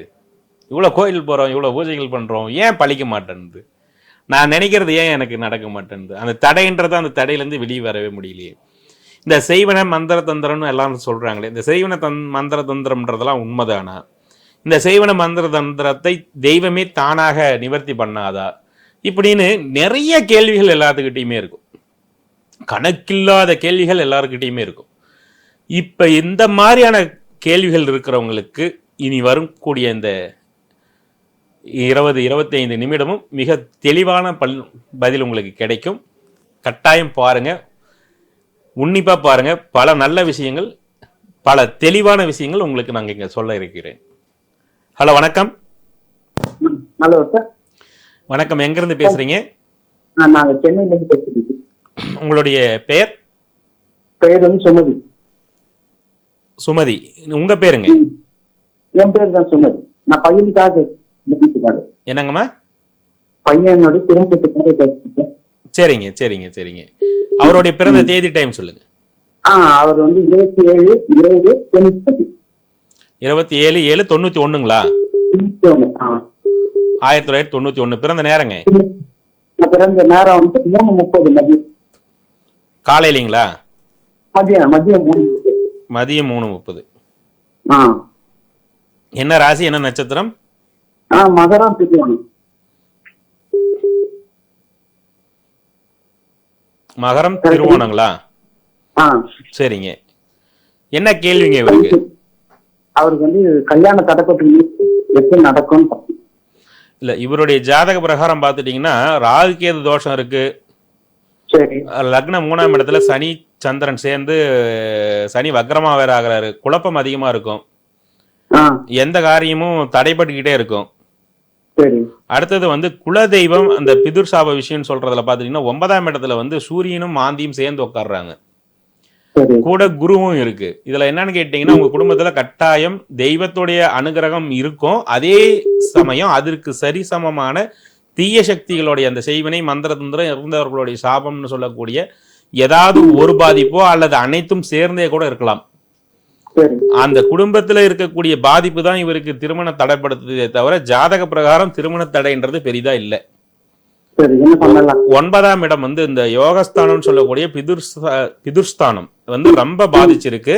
இவ்வளவு கோயில் போறோம், இவ்வளவு பூஜைகள் பண்றோம், ஏன் பழிக்க மாட்டேன்னுது, நான் நினைக்கிறது ஏன் எனக்கு நடக்க மாட்டேன்னுது. அந்த தடைன்றது, அந்த தடையிலேருந்து வெளியே வரவே முடியலையே. இந்த செய்வன மந்திர தந்திரம்னு எல்லாரும் சொல்றாங்களே, இந்த செய்வன மந்திர தந்திரம்ன்றதெல்லாம் உண்மைதானா? இந்த செய்வன மந்திர தந்திரத்தை தெய்வமே தானாக நிவர்த்தி பண்ணாதா? இப்படின்னு நிறைய கேள்விகள் எல்லாத்துக்கிட்டையுமே இருக்கும். கணக்கில்லாத கேள்விகள் எல்லாருக்கிட்டையுமே இருக்கும். இப்ப இந்த மாதிரியான கேள்விகள் இருக்கிறவங்களுக்கு இனி வரக்கூடிய இந்த 20-25 நிமிடமும் மிக தெளிவான பதில் உங்களுக்கு கிடைக்கும். கட்டாயம் பாருங்க, உன்னிப்பா பாருங்க. பல நல்ல விஷயங்கள், பல தெளிவான விஷயங்கள் உங்களுக்கு நாங்க இங்க சொல்ல இருக்கிறேன். ஹலோ, வணக்கம். Hello sir. வணக்கம், எங்க இருந்து பேசுறீங்க? நாங்க சென்னையில இருந்து பேசுறீங்க. உங்களுடைய பெயர்? பெயர் வந்து சுமதி. சுமதி. உங்க பேருங்க? என் பேர் தான் சுமதி. நான் பையனுக்காக என்னங்கம்மா? பையனோட பிறந்ததுக்காக. சரிங்க சரிங்க சரிங்க. அவருடைய பிறந்த தேதி டைம் சொல்லுங்க. அவர் வந்து 27/7/1990. 27/7/91ங்களா? 1991 பிறந்த நேரங்க? பிறந்த நேரம் வந்து 3:30 மதியம். காலையிலங்களா? மதியம் 3:30. என்ன ராசி, என்ன நட்சத்திரம்? மகரம் திருவோணம். மகரம் திருவோணங்களா? சரிங்க. என்ன கேள்விங்க இவருக்கு? அவருக்கு வந்து கல்யாண தடப்பட்டு எப்படி நடக்கும் இல்ல, இவருடைய ஜாதக பிரகாரம் பாத்துட்டீங்கன்னா ராகு கேது தோஷம் இருக்கு. சரி. லக்னம் 3ஆம் இடத்துல சனி சந்திரன் சேர்ந்து, சனி வக்ரமா வேற ஆகிறாரு. குழப்பம் அதிகமா இருக்கும். எந்த காரியமும் தடைபட்டுக்கிட்டே இருக்கும். அடுத்தது வந்து குலதெய்வம், அந்த பிதுர் சாப விஷயம் சொல்றதுல பாத்தீங்கன்னா 9ஆம் இடத்துல வந்து சூரியனும் மாந்தியும் சேர்ந்து உட்கார்றாங்க. கூட குருவும் இருக்கு. இதுல என்னன்னு கேட்டீங்கன்னா, உங்க குடும்பத்துல கட்டாயம் தெய்வத்துடைய அனுகிரகம் இருக்கும். அதே சமயம் அதற்கு சரிசமமான தீய சக்திகளுடைய அந்த செய்வினை மந்திர தந்திரம் இருந்தவர்களுடைய சாபம்னு சொல்லக்கூடிய ஏதாவது ஒரு பாதிப்போ அல்லது அனைத்தும் சேர்ந்தே கூட இருக்கலாம். அந்த குடும்பத்துல இருக்கக்கூடிய பாதிப்பு தான் இவருக்கு திருமண தடைப்படுத்துதே தவிர ஜாதக பிரகாரம் திருமண தடைன்றது பெரிதா இல்லை. 9ஆம் இடம் வந்து இந்த யோகஸ்தானம் சொல்லக்கூடிய பிதுர்ஸ்தானம் வந்து ரொம்ப பாதிச்சிருக்கு.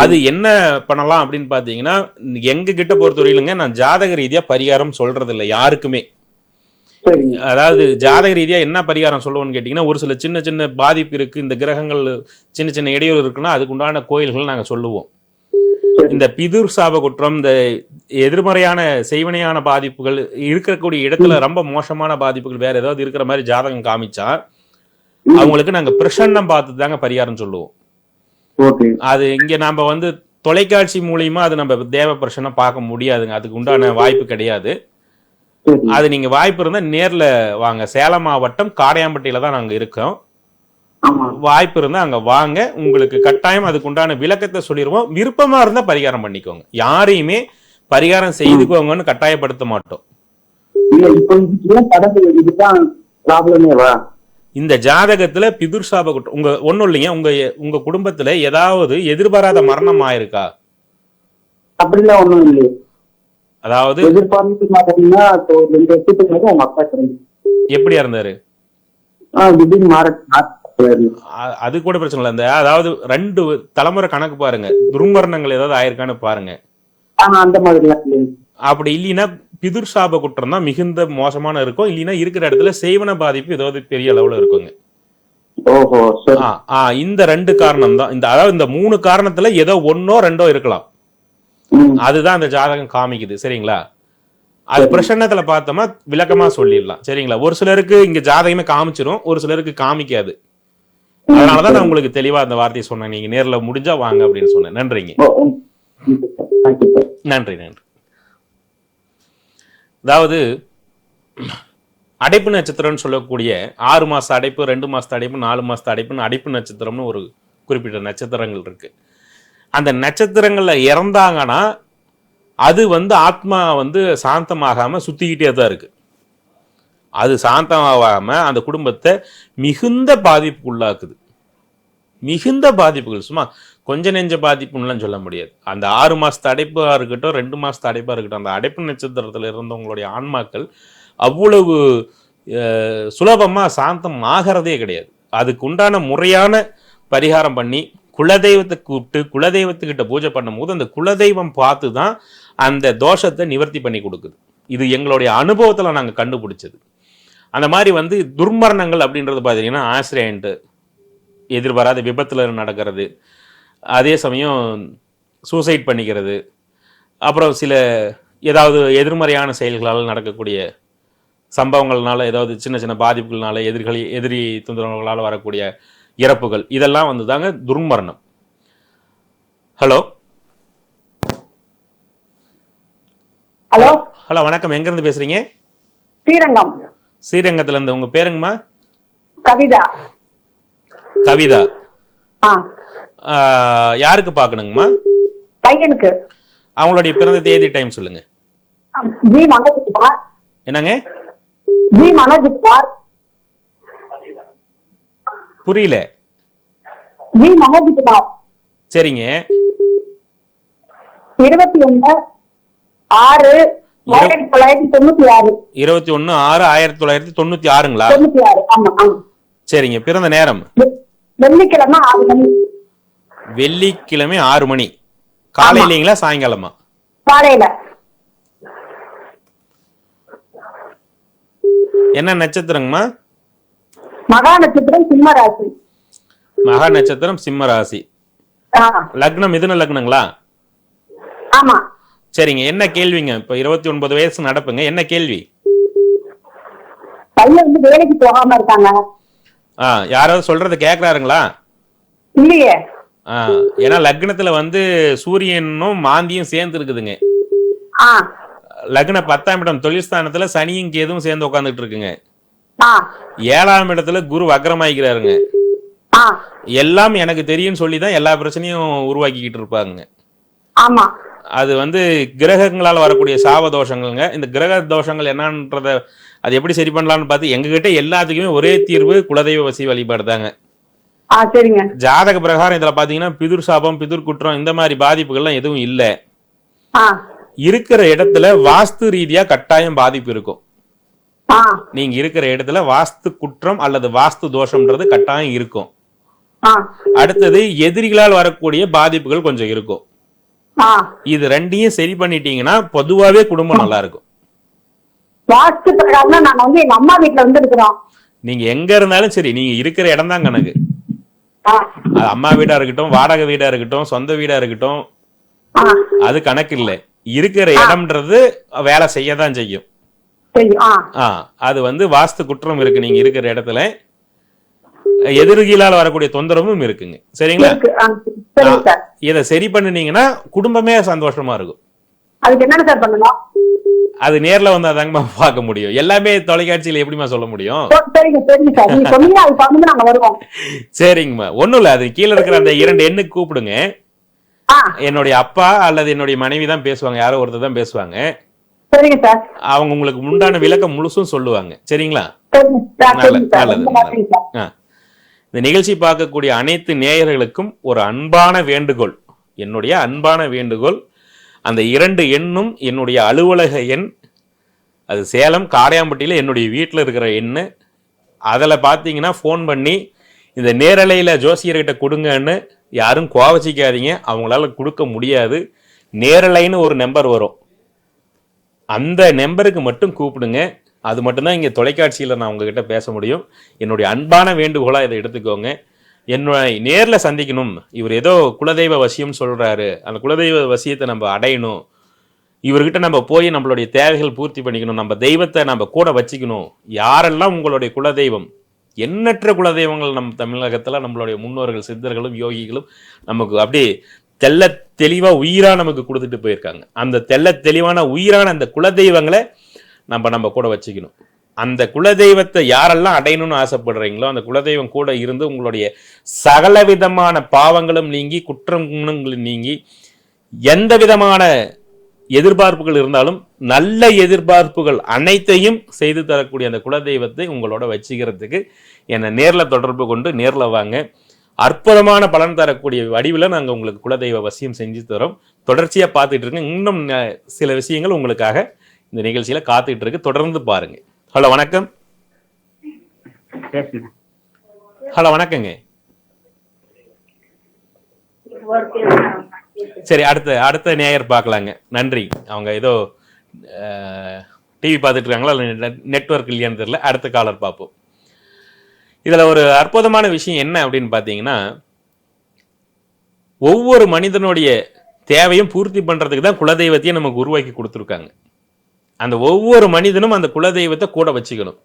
அது என்ன பண்ணலாம் அப்படின்னு பாத்தீங்கன்னா, எங்க கிட்ட பொறுத்தவரையிலுங்க நான் ஜாதக ரீதியா பரிகாரம் சொல்றது இல்லை யாருக்குமே. அதாவது ஜாதக ரீதியா என்ன பரிகாரம் சொல்லுவோம்னு கேட்டீங்கன்னா, ஒரு சில சின்ன சின்ன பாதிப்பு இருக்கு, இந்த கிரகங்கள் சின்ன சின்ன இடையூறு இருக்குன்னா அதுக்கு உண்டான கோயில்கள் நாங்க சொல்லுவோம். இந்த பிதுர் சாப குற்றம், இந்த எதிர்மறையான செய்வனையான பாதிப்புகள் இருக்கக்கூடிய இடத்துல ரொம்ப மோசமான பாதிப்புகள் வேற ஏதாவது இருக்கிற மாதிரி ஜாதகம் காமிச்சா அவங்களுக்கு நாங்க பிரசன்னம் பார்த்து தாங்க பரிகாரம் சொல்லுவோம். அது இங்க நாம வந்து தொலைக்காட்சி மூலியமா அது நம்ம தேவ பிரசன்னம் பார்க்க முடியாதுங்க. அதுக்கு உண்டான வாய்ப்பு கிடையாது. அது நீங்க வாய்ப்பு இருந்தா நேர்ல வாங்க. சேலம் மாவட்டம் காடையாம்பட்டியில தான் நாங்க இருக்கோம். வாய்ப்பு இருந்தா அங்க வாங்க, உங்களுக்கு கட்டாயம் அதுக்கு உண்டான விளக்கத்தை சொல்லிடுவோம். விருப்பமா இருந்தா பரிகாரம் பண்ணிக்கோங்க. யாரையுமே பரிகாரம் செய்துக்கோங்கன்னு கட்டாயப்படுத்த மாட்டோம். இந்த ஜாதகத்துல பிதுர் சாப குற்றம் உங்க ஒண்ணும் இல்லைங்க. உங்க குடும்பத்துல ஏதாவது எதிர்பாராத மரணம் ஆயிருக்கா? அப்படிலாம் ஒண்ணும் இல்லையே. அதாவது எப்படியா இருந்தாரு? அது கூட பிரச்சனை இல்லை. இந்த அதாவது 2 தலைமுறை கணக்கு பாருங்க, துர்மரணங்கள் ஏதாவது ஆயிருக்கான்னு பாருங்க. அப்படி இல்லைன்னா பிதுர் சாப குற்றம் தான் மிகுந்த மோசமான இருக்கும். இல்லைன்னா இருக்கிற இடத்துல செய்வன பாதிப்பு ஏதாவது பெரிய அளவுல இருக்குங்க. இந்த 2 காரணம் தான். இந்த அதாவது இந்த 3 காரணத்துல ஏதோ 1ஓ 2ஓ இருக்கலாம். அதுதான் அந்த ஜாதகம் காமிக்குது. சரிங்களா? அது பிரசன்னத்துல பார்த்தோமா விளக்கமா சொல்லிடலாம். சரிங்களா? ஒரு சிலருக்கு இங்க ஜாதகமே காமிச்சிடும், ஒரு சிலருக்கு காமிக்காது. அதனாலதான் நான் உங்களுக்கு தெளிவா அந்த வார்த்தையை சொன்னேன். நீங்க நேர்ல முடிஞ்சா வாங்க அப்படின்னு சொன்னேன். நன்றிங்க. நன்றி நன்றி. அதாவது அடைப்பு நட்சத்திரம்னு சொல்லக்கூடிய 6 மாச அடைப்பு, 2 மாசத்து அடைப்பு, 4 மாசத்து அடைப்புன்னு அடைப்பு நட்சத்திரம்னு ஒரு குறிப்பிட்ட நட்சத்திரங்கள் இருக்கு. அந்த நட்சத்திரங்கள்ல இறந்தாங்கன்னா அது வந்து ஆத்மா வந்து சாந்தமாகாம சுத்திக்கிட்டே தான் இருக்கு. அது சாந்தமாகாம அந்த குடும்பத்தை மிகுந்த பாதிப்பு உள்ளாக்குது. மிகுந்த பாதிப்புகள், சும்மா கொஞ்ச நெஞ்ச பாதிப்புன்னுலாம் சொல்ல முடியாது. அந்த 6 மாசத்து அடைப்பா இருக்கட்டும், 2 மாசத்து அடைப்பா இருக்கட்டும், அந்த அடைப்பு நட்சத்திரத்தில் இருந்தவங்களுடைய ஆன்மாக்கள் அவ்வளவு சுலபமா சாந்தம் ஆகிறதே கிடையாது. அதுக்கு உண்டான முறையான பரிகாரம் பண்ணி குலதெய்வத்தை கூப்பிட்டு குலதெய்வத்துக்கிட்ட பூஜை பண்ணும் போது அந்த குலதெய்வம் பார்த்து தான் அந்த தோஷத்தை நிவர்த்தி பண்ணி கொடுக்குது. இது எங்களுடைய அனுபவத்தில் நாங்கள் கண்டுபிடிச்சது. அந்த மாதிரி வந்து துர்மரணங்கள் அப்படின்றது பார்த்தீங்கன்னா ஆக்சிடென்ட், எதிர்பாராத விபத்தில் நடக்கிறது, அதே சமயம் சூசைட் பண்ணிக்கிறது, அப்புறம் சில ஏதாவது எதிர்மறையான செயல்களால் நடக்கக்கூடிய சம்பவங்கள்னால ஏதாவது சின்ன சின்ன பாதிப்புகள்னால எதிரி தொந்தரவுகளால் வரக்கூடிய இறப்புகள், இதெல்லாம் வந்து தாங்க துர்மரணம். ஹலோ ஹலோ ஹலோ வணக்கம், எங்க இருந்து பேசுறீங்க? ஸ்ரீரங்கம். ஸ்ரீரங்கத்துல இருந்து. உங்க பேருங்கம்மா? கவிதா. கவிதா. யாருக்கு பார்க்கணுங்கம்மா? பையனுக்கு. அவங்களுடைய பிறந்த தேதி டைம் சொல்லுங்க. ஜி மனோஜ்குமார். என்னங்க? ஜி மனோஜ்குமார். புரியல. ஜி மனோஜ்குமார். சரிங்க. 21/6/1996. 21/6/1996ங்களா? 96. ஆமா ஆமா. சரிங்க. பிறந்த நேரம்? வெள்ளிக்கிழமை 6 மணி. வெள்ளிக்கிழமை 6 மணி. காலையிலங்களா சாயங்காலமா? காலையில. என்ன நட்சத்திரங்கம்மா? மகா நட்சத்திரம் சிம்ம ராசி. மகா நட்சத்திரம் சிம்ம ராசி. லக்னம் மிதுன லக்னங்களா? ஆமா. சரிங்க. என்ன கேள்விங்க? இப்ப 29 வயசு நடப்புங்க. என்ன கேள்வி? பையன் வந்து வேலைக்கு போகாம இருக்காங்க. யாராவது சொல்றது கேக்குறாருங்களா? இல்லையே. ஏன்னா லக்னத்துல வந்து சூரியனும் மாந்தியும் சேர்ந்து இருக்குதுங்க. லக்ன 10ஆம் இடம் தொழில் ஸ்தானத்துல சனியும் கேதுவும் சேர்ந்து உட்காந்துட்டு இருக்குங்க. 7ஆம் இடத்துல குரு வக்ரமாயிக்கிறாருங்க. எல்லாம் எனக்கு தெரியும் சொல்லிதான் எல்லா பிரச்சனையும் உருவாக்கிக்கிட்டு இருப்பாங்க. ஆமா. அது வந்து கிரகங்களால் வரக்கூடிய சாப தோஷங்கள்ங்க. இந்த கிரக தோஷங்கள் என்னன்றத அது எப்படி சரி பண்ணலாம்னு பார்த்து எங்ககிட்ட எல்லாத்துக்குமே ஒரே தீர்வு குலதெய்வ வசி வழிபாடு தாங்க. சரிங்க. ஜாதக பிரகாரம் இதுல பாத்தீங்கன்னா பிதுர் சாபம், பிதுர் குற்றம் இந்த மாதிரி பாதிப்புகள்லாம் எதுவும் இல்ல. இருக்கிற இடத்துல வாஸ்து ரீதியா கட்டாயம் பாதிப்பு இருக்கும். நீங்க இருக்கிற இடத்துல வாஸ்து குற்றம் அல்லது வாஸ்து தோஷம்ன்றது கட்டாயம் இருக்கும். அடுத்தது எதிரிகளால் வரக்கூடிய பாதிப்புகள் கொஞ்சம் இருக்கும். இது ரெண்டையும் சரி பண்ணிட்டீங்கன்னா பொதுவாவே குடும்பம் நல்லா இருக்கும். வாஸ்து பிரகாரம் நான் வந்து எங்க அம்மா வீட்ல வந்து இருக்கிறோம். நீங்க எங்க இருந்தாலும் சரி, நீங்க இருக்கிற இடம் தான் கணக்கு. அம்மா வீடா இருக்கட்டும், வாடகை வீடா இருக்கட்டும், சொந்த வீடா இருக்கட்டும், அது கணக்கு இல்லை. இருக்கிற இடம்ன்றது வேலை செய்யதான் செய்யும். அது வந்து வாஸ்து குற்றம் இருக்கு நீங்க இருக்கிற இடத்துல. எதிர்கீழால் வரக்கூடிய தொந்தரவும் இருக்குங்க. சரிங்களா? இதை சரி பண்ணினீங்கன்னா குடும்பமே சந்தோஷமா இருக்கும். அதுக்கு என்ன சார் பண்ணணும்? அது நேர்ல வந்தா தாங்கம்மா பார்க்க முடியும். எல்லாமே தொலைக்காட்சியில எப்படிமா சொல்ல முடியும்? சரிங்கம்மா, ஒண்ணும் இல்ல. அது கீழே இருக்கிற அந்த 2 எண்ணுக்கு கூப்பிடுங்க. என்னுடைய அப்பா அல்லது என்னுடைய மனைவி தான் பேசுவாங்க, யாரோ ஒருத்தர் தான் பேசுவாங்க. அவங்க உங்களுக்கு முண்டான விளக்கம் முழுசும் சொல்லுவாங்க. சரிங்களா? நல்லது. இந்த நிகழ்ச்சி பார்க்கக்கூடிய அனைத்து நேயர்களுக்கும் ஒரு அன்பான வேண்டுகோள், என்னுடைய அன்பான வேண்டுகோள். அந்த 2 எண்ணும் என்னுடைய அலுவலக எண். அது சேலம் காடையாம்பட்டியில் என்னுடைய வீட்டில் இருக்கிற எண்ணு. அதில் பார்த்தீங்கன்னா ஃபோன் பண்ணி இந்த நேரலையில் ஜோசியர்கிட்ட கொடுங்கன்னு யாரும் கோவச்சிக்காதீங்க. அவங்களால கொடுக்க முடியாது. நேரலைன்னு ஒரு நம்பர் வரும், அந்த நம்பருக்கு மட்டும் கூப்பிடுங்க. அது மட்டும்தான் இங்கே தொலைக்காட்சியில் நான் உங்ககிட்ட பேச முடியும். என்னுடைய அன்பான வேண்டுகோளாக இதை எடுத்துக்கோங்க. என்னோட நேரில் சந்திக்கணும், இவர் ஏதோ குலதெய்வ வசியம் சொல்கிறாரு, அந்த குலதெய்வ வசியத்தை நம்ம அடையணும், இவர்கிட்ட நம்ம போய் நம்மளுடைய தேவைகள் பூர்த்தி பண்ணிக்கணும், நம்ம தெய்வத்தை நம்ம கூட வச்சுக்கணும். யாரெல்லாம் உங்களுடைய குலதெய்வம், எண்ணற்ற குலதெய்வங்கள் நம்ம தமிழகத்தில் நம்மளுடைய முன்னோர்கள் சித்தர்களும் யோகிகளும் நமக்கு அப்படியே தெல்ல தெளிவாக உயிராக நமக்கு கொடுத்துட்டு போயிருக்காங்க. அந்த தெல்ல தெளிவான உயிரான அந்த குலதெய்வங்களை நம்ம கூட வச்சுக்கணும். அந்த குலதெய்வத்தை யாரெல்லாம் அடையணும்னு ஆசைப்படுறீங்களோ அந்த குலதெய்வம் கூட இருந்து உங்களுடைய சகல விதமான பாவங்களும் நீங்கி குற்றங்களும் நீங்கி எந்த விதமான எதிர்பார்ப்புகள் இருந்தாலும் நல்ல எதிர்பார்ப்புகள் அனைத்தையும் செய்து தரக்கூடிய அந்த குலதெய்வத்தை உங்களோட வச்சுக்கிறதுக்கு என்னை நேரில் தொடர்பு கொண்டு நேரில் வாங்க. அற்புதமான பலன் தரக்கூடிய வடிவில் நாங்கள் உங்களுக்கு குலதெய்வ வசியம் செஞ்சு தரோம். தொடர்ச்சியாக பார்த்துட்டு இருக்கோம். இன்னும் சில விஷயங்கள் உங்களுக்காக இந்த நிகழ்ச்சியில காத்துட்டு இருக்கு. தொடர்ந்து பாருங்க. ஹலோ வணக்கம். ஹலோ வணக்கங்க. சரி, அடுத்த நேயர் பார்க்கலாங்க. நன்றி. அவங்க ஏதோ டிவி பார்த்துட்டு இருக்காங்களா, நெட்வொர்க் இல்லையான்னு தெரியல. அடுத்த காலர் பார்ப்போம். இதுல ஒரு அற்புதமான விஷயம் என்ன அப்படின்னு பார்த்தீங்கன்னா, ஒவ்வொரு மனிதனுடைய தேவையும் பூர்த்தி பண்றதுக்கு தான் குலதெய்வத்தையும் நமக்கு உருவாக்கி கொடுத்துருக்காங்க. அந்த ஒவ்வொரு மனிதனும் அந்த குலதெய்வத்தை கூட வச்சுக்கணும்.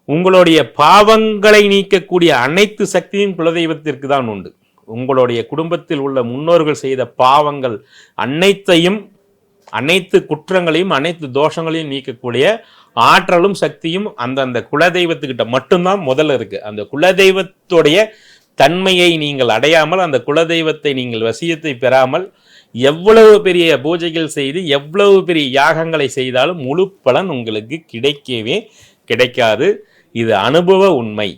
உங்களுடைய பாவங்களை நீக்கக்கூடிய அனைத்து சக்தியும் குலதெய்வத்திற்கு தான் உண்டு. உங்களுடைய குடும்பத்தில் உள்ள முன்னோர்கள் செய்த பாவங்கள் அனைத்தையும், அனைத்து குற்றங்களையும், அனைத்து தோஷங்களையும் நீக்கக்கூடிய ஆற்றலும் சக்தியும் அந்த குலதெய்வத்துக்கிட்ட மட்டும்தான் முதல்ல இருக்கு. அந்த குலதெய்வத்துடைய தன்மையை நீங்கள் அடையாமல், அந்த குலதெய்வத்தை நீங்கள் வசியத்தை பெறாமல் எவ்வளவு பெரிய பூஜைகள் செய்து எவ்வளவு பெரிய யாகங்களை செய்தாலும் முழு பலன் உங்களுக்கு கிடைக்கவே கிடைக்காது. இது அனுபவ உண்மை.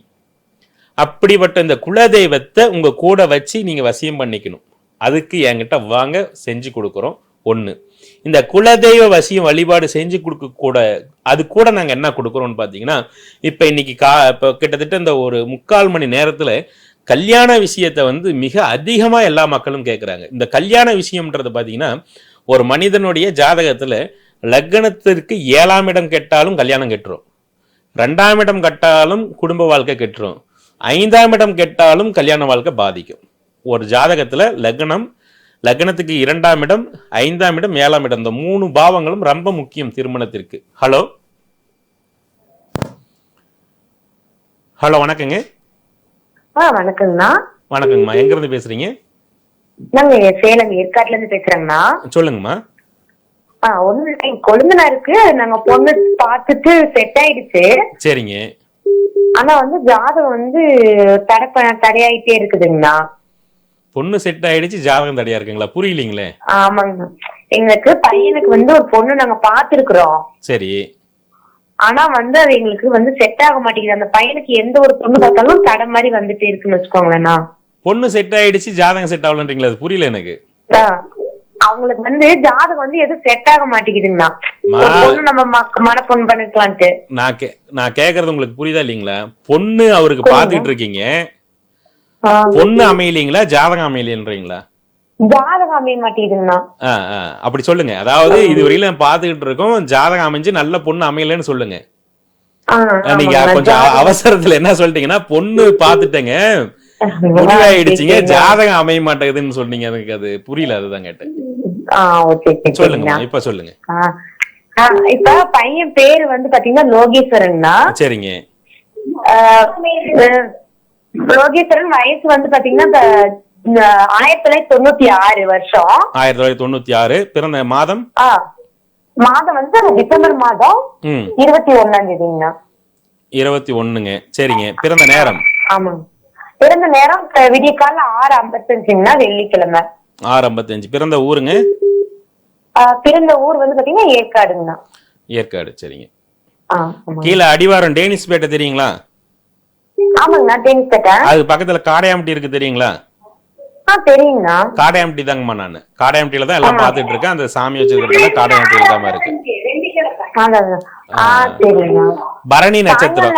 அப்படிப்பட்ட இந்த குலதெய்வத்தை உங்க கூட வச்சு நீங்க வசியம் பண்ணிக்கணும். அதுக்கு என்கிட்ட வாங்க, செஞ்சு கொடுக்குறோம். ஒண்ணு, இந்த குலதெய்வ வசியம் வழிபாடு செஞ்சு கொடுக்க கூட அது கூட நாங்க என்ன கொடுக்குறோம்னு பாத்தீங்கன்னா, இப்ப இன்னைக்கு இப்ப கிட்டத்தட்ட இந்த ஒரு 3/4 மணி நேரத்துல கல்யாண விஷயத்தை மிக அதிகமா எல்லா மக்களும் கேட்குறாங்க. இந்த கல்யாண விஷயம்ன்றது பாத்தீங்கன்னா, ஒரு மனிதனுடைய ஜாதகத்துல லக்னத்திற்கு 7ஆம் இடம் கெட்டாலும் கல்யாணம் கெட்டுரும், 2ஆம் இடம் கெட்டாலும் குடும்ப வாழ்க்கை கெட்டுரும், 5ஆம் இடம் கெட்டாலும் கல்யாண வாழ்க்கை பாதிக்கும். ஒரு ஜாதகத்துல லக்னத்துக்கு 2ஆம் இடம், 5ஆம் இடம், 7ஆம் இடம், இந்த 3 பாவங்களும் ரொம்ப முக்கியம் திருமணத்திற்கு. ஹலோ ஹலோ வணக்கங்க. வணக்கங்கண்ணா. வணக்கங்கம்மா. எங்க இருந்து பேசுறீங்க? நாங்க சேலம் ஏற்காட்டுல இருந்து பேசுறேங்கண்ணா. சொல்லுங்கம்மா. ஒண்ணு கொழுந்தனாருக்கு நாங்க பொண்ணு பார்த்துட்டு செட் ஆயிடுச்சு. சரிங்க. ஆனா ஜாதகம் தடையாயிட்டே இருக்குதுங்கண்ணா. பொண்ணு செட் ஆயிடுச்சு, ஜாதகம் தடையா இருக்குங்களா? புரியலீங்களே. ஆமாங்கண்ணா. எங்களுக்கு பையனுக்கு ஒரு பொண்ணு நாங்க பாத்துருக்குறோம். சரி. ஆனா அது எங்களுக்கு செட் ஆக மாட்டேங்குது. அந்த பையனுக்கு எந்த ஒரு பொண்ணு பார்த்தாலும் தடை மாதிரி வந்துட்டு இருக்குன்னு வச்சுக்கோங்களேண்ணா. பொண்ணு செட் ஆயிடுச்சு, ஜாதகம் செட் ஆகலன்றீங்களா? அது புரியல எனக்கு. அவங்களுக்கு ஜாதகம் எதுவும் செட் ஆக மாட்டேங்குதுங்கண்ணா. பொண்ணு நம்ம மனப்பொண்ணு பண்ணிக்கலான்ட்டு. நான் கேக்குறது உங்களுக்கு புரியுதா இல்லீங்களா? பொண்ணு அவருக்கு பாத்துட்டு இருக்கீங்க, பொண்ணு அமையலீங்களா, ஜாதகம் அமையலன்றீங்களா? ஜாதகம் அமைய மாட்டேங்குதுங்கண்ணா. அப்படி சொல்லுங்க. அதாவது இதுவரையில பாத்துக்கிட்டு இருக்கோம், ஜாதகம் அமைஞ்சு நல்ல பொண்ணு அமையலன்னு சொல்லுங்க. நீங்க கொஞ்சம் அவசரத்துல என்ன சொல்லிட்டீங்கன்னா, பொண்ணு பாத்துட்டேங்க, முடிவாயிடுச்சுங்க, ஜாதகம் அமைய மாட்டேங்குதுன்னு சொன்னீங்க. எனக்கு அது புரியல, அதுதான் கேட்டேன். சொல்லுங்க, இப்ப சொல்லுங்க. இப்ப பையன் பேரு பாத்தீங்கன்னா லோகேஸ்வரன்னா. சரிங்க. லோகேஸ்வரன் வயசு பாத்தீங்கன்னா 1996 வருஷம். 1996. பிறந்த மாதம் டிசம்பர் மாதம் 21ஆம் தேதிங்கண்ணா. 21ங்க. சரிங்க. பிறந்த நேரம்? ஆமாங்க. பிறந்த நேரம் விடிய கால 6:55ங்கண்ணா, வெள்ளிக்கிழமை. 6:55. பிறந்த ஊருங்க? பிறந்த ஊர் பாத்தீங்கன்னா ஏற்காடுங்கண்ணா. ஏற்காடு. சரிங்க. கீழே அடிவாரம் டேனிஸ்பேட்டை தெரியுங்களா? ஆமாங்கண்ணா, டேனிஸ்பேட்டை. அது பக்கத்துல காடையாம்பட்டி இருக்கு, தெரியுங்களா? தெரியுங்கண்ணா. காடையாம்பட்டி தாங்கம்மா. நான் காடையாம்பட்டியில தான் எல்லாம் பாத்துட்டு இருக்கேன். அந்த சாமி வச்சிருக்கிறதுல காடையாம்பட்டியில தான் இருக்கு. பரணி நட்சத்திரம்?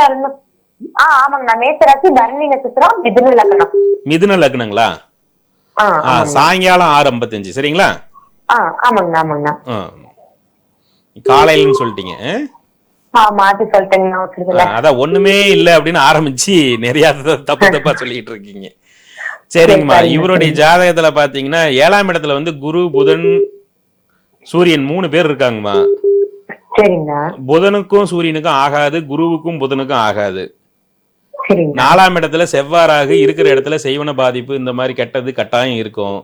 ஆமாங்கண்ணா, மேசராசி, பரணி நட்சத்திரம், மிதுன லக்னம். மிதுன லக்னங்களா? சாயங்காலம் 6:55. சரிங்களா? ஆமாங்கண்ணா. ஆமாங்கண்ணா. காலையிலன்னு சொல்லிட்டீங்க. அதான் ஒண்ணுமே இல்ல அப்படின்னு ஆரம்பிச்சு நிறைய தப்பா சொல்லிட்டு இருக்கீங்க. சரிங்கம்மா. இவருடைய ஜாதகத்துல பாத்தீங்கன்னா 7ஆம் இடத்துல குரு, புதன், சூரியன் 3 பேர் இருக்காங்கம்மா. புதனுக்கும் சூரியனுக்கும் ஆகாது, குருவுக்கும் புதனுக்கும் ஆகாது. 4ஆம் இடத்துல செவ்வாறாக இருக்கிற இடத்துல செய்வன பாதிப்பு, இந்த மாதிரி கெட்டது கட்டாயம் இருக்கும்.